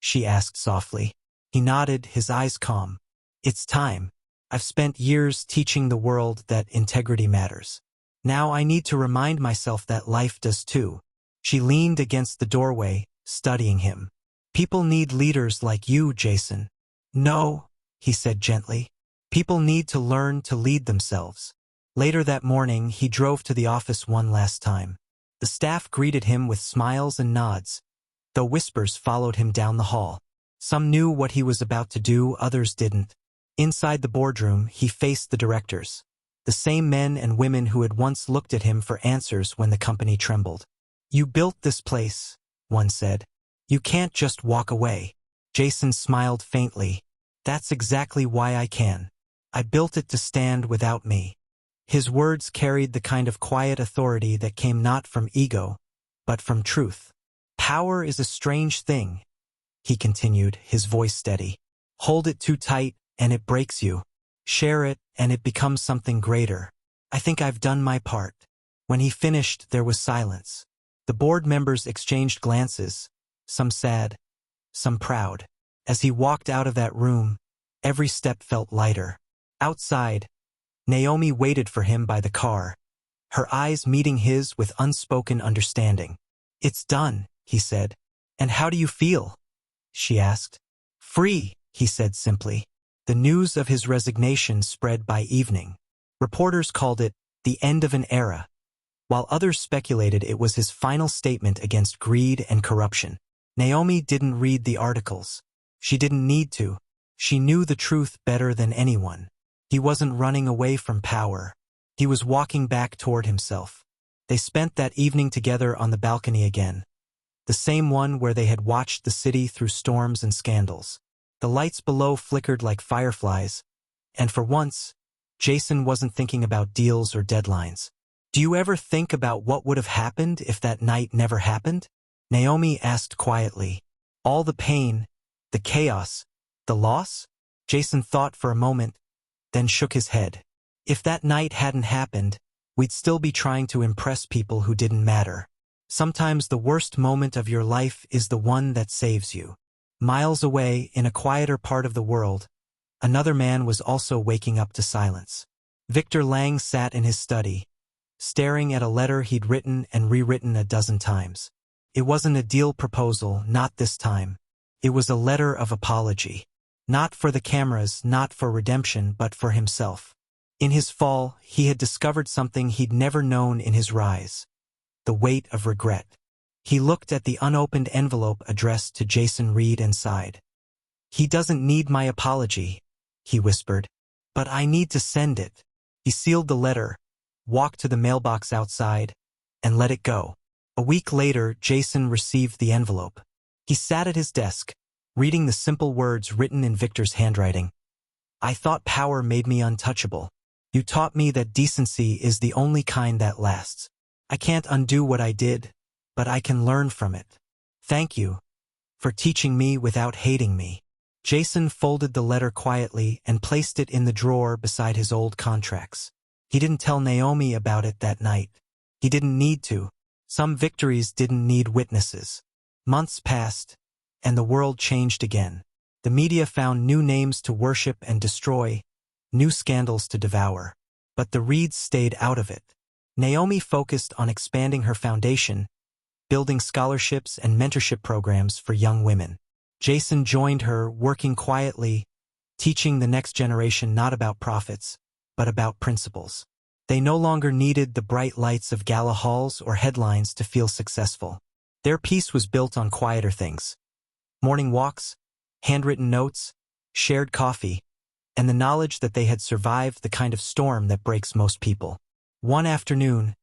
she asked softly. He nodded, his eyes calm. "It's time. I've spent years teaching the world that integrity matters. Now I need to remind myself that life does too." She leaned against the doorway, studying him. "People need leaders like you, Jason." "No," he said gently. "People need to learn to lead themselves." Later that morning, he drove to the office one last time. The staff greeted him with smiles and nods, though whispers followed him down the hall. Some knew what he was about to do, others didn't. Inside the boardroom, he faced the directors, the same men and women who had once looked at him for answers when the company trembled. "You built this place," one said. "You can't just walk away." Jason smiled faintly. "That's exactly why I can. I built it to stand without me." His words carried the kind of quiet authority that came not from ego, but from truth. "Power is a strange thing," he continued, his voice steady. "Hold it too tight, and it breaks you. Share it, and it becomes something greater. I think I've done my part." When he finished, there was silence. The board members exchanged glances, some sad, some proud. As he walked out of that room, every step felt lighter. Outside, Naomi waited for him by the car, her eyes meeting his with unspoken understanding. "It's done," he said. "And how do you feel?" she asked. "Free," he said simply. The news of his resignation spread by evening. Reporters called it the end of an era, while others speculated it was his final statement against greed and corruption. Naomi didn't read the articles. She didn't need to. She knew the truth better than anyone. He wasn't running away from power. He was walking back toward himself. They spent that evening together on the balcony again, the same one where they had watched the city through storms and scandals. The lights below flickered like fireflies, and for once, Jason wasn't thinking about deals or deadlines. "Do you ever think about what would have happened if that night never happened?" Naomi asked quietly. "All the pain, the chaos, the loss?" Jason thought for a moment, then shook his head. "If that night hadn't happened, we'd still be trying to impress people who didn't matter. Sometimes the worst moment of your life is the one that saves you." Miles away, in a quieter part of the world, another man was also waking up to silence. Victor Lang sat in his study, staring at a letter he'd written and rewritten a dozen times. It wasn't a deal proposal, not this time. It was a letter of apology. Not for the cameras, not for redemption, but for himself. In his fall, he had discovered something he'd never known in his rise: the weight of regret. He looked at the unopened envelope addressed to Jason Reed and sighed. "He doesn't need my apology," he whispered, "but I need to send it." He sealed the letter, walked to the mailbox outside, and let it go. A week later, Jason received the envelope. He sat at his desk, reading the simple words written in Victor's handwriting. "I thought power made me untouchable. You taught me that decency is the only kind that lasts. I can't undo what I did, but I can learn from it. Thank you for teaching me without hating me. Jason folded the letter quietly and placed it in the drawer beside his old contracts. He didn't tell Naomi about it that night. He didn't need to. Some victories didn't need witnesses. Months passed, and the world changed again. The media found new names to worship and destroy, new scandals to devour. But the Reeds stayed out of it. Naomi focused on expanding her foundation, building scholarships and mentorship programs for young women. Jason joined her, working quietly, teaching the next generation not about profits, but about principles. They no longer needed the bright lights of gala halls or headlines to feel successful. Their peace was built on quieter things. Morning walks, handwritten notes, shared coffee, and the knowledge that they had survived the kind of storm that breaks most people. One afternoon,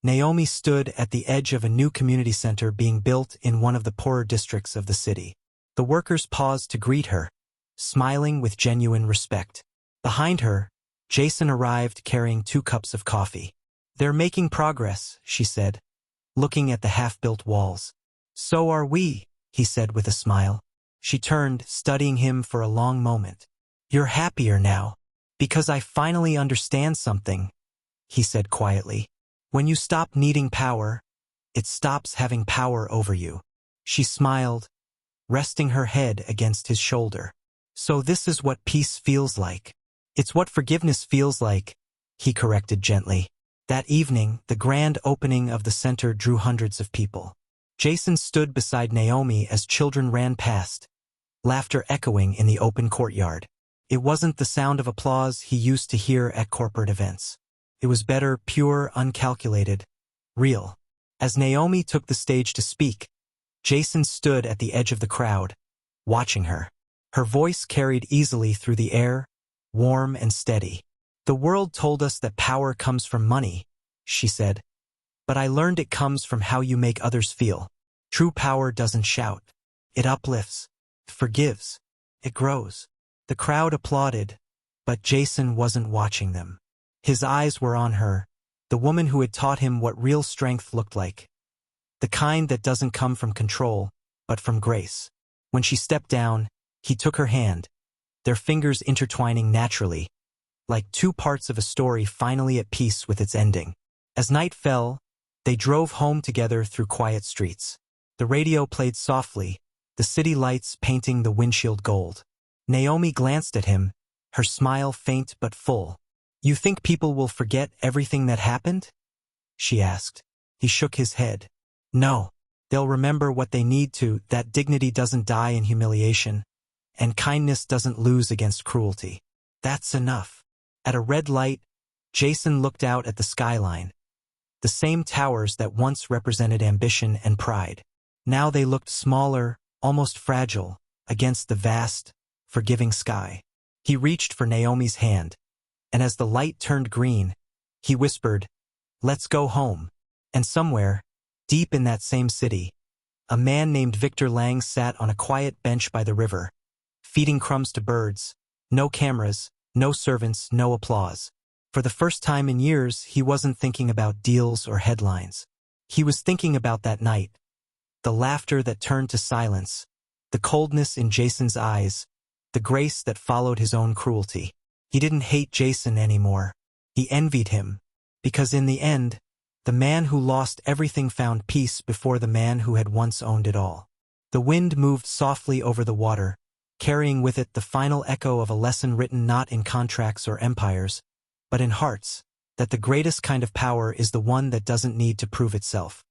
Naomi stood at the edge of a new community center being built in one of the poorer districts of the city. The workers paused to greet her, smiling with genuine respect. Behind her, Jason arrived carrying 2 cups of coffee. "They're making progress," she said, looking at the half-built walls. "So are we," he said with a smile. She turned, studying him for a long moment. "You're happier now, because I finally understand something," he said quietly. "When you stop needing power, it stops having power over you." She smiled, resting her head against his shoulder. "So this is what peace feels like." "It's what forgiveness feels like," he corrected gently. That evening, the grand opening of the center drew hundreds of people. Jason stood beside Naomi as children ran past, laughter echoing in the open courtyard. It wasn't the sound of applause he used to hear at corporate events. It was better, pure, uncalculated, real. As Naomi took the stage to speak, Jason stood at the edge of the crowd, watching her. Her voice carried easily through the air, warm and steady. "The world told us that power comes from money," she said, "but I learned it comes from how you make others feel. True power doesn't shout. It uplifts, it forgives, it grows." The crowd applauded, but Jason wasn't watching them. His eyes were on her, the woman who had taught him what real strength looked like. The kind that doesn't come from control, but from grace. When she stepped down, he took her hand, their fingers intertwining naturally, like 2 parts of a story finally at peace with its ending. As night fell, they drove home together through quiet streets. The radio played softly, the city lights painting the windshield gold. Naomi glanced at him, her smile faint but full. "You think people will forget everything that happened?" she asked. He shook his head. "No. They'll remember what they need to, that dignity doesn't die in humiliation, and kindness doesn't lose against cruelty. That's enough." At a red light, Jason looked out at the skyline. The same towers that once represented ambition and pride. Now they looked smaller, almost fragile, against the vast, forgiving sky. He reached for Naomi's hand, and as the light turned green, he whispered, "Let's go home." And somewhere, deep in that same city, a man named Victor Lang sat on a quiet bench by the river, feeding crumbs to birds. No cameras, no servants, no applause. For the first time in years, he wasn't thinking about deals or headlines. He was thinking about that night, the laughter that turned to silence, the coldness in Jason's eyes, the grace that followed his own cruelty. He didn't hate Jason anymore. He envied him, because in the end, the man who lost everything found peace before the man who had once owned it all. The wind moved softly over the water, carrying with it the final echo of a lesson written not in contracts or empires, but in hearts, that the greatest kind of power is the one that doesn't need to prove itself.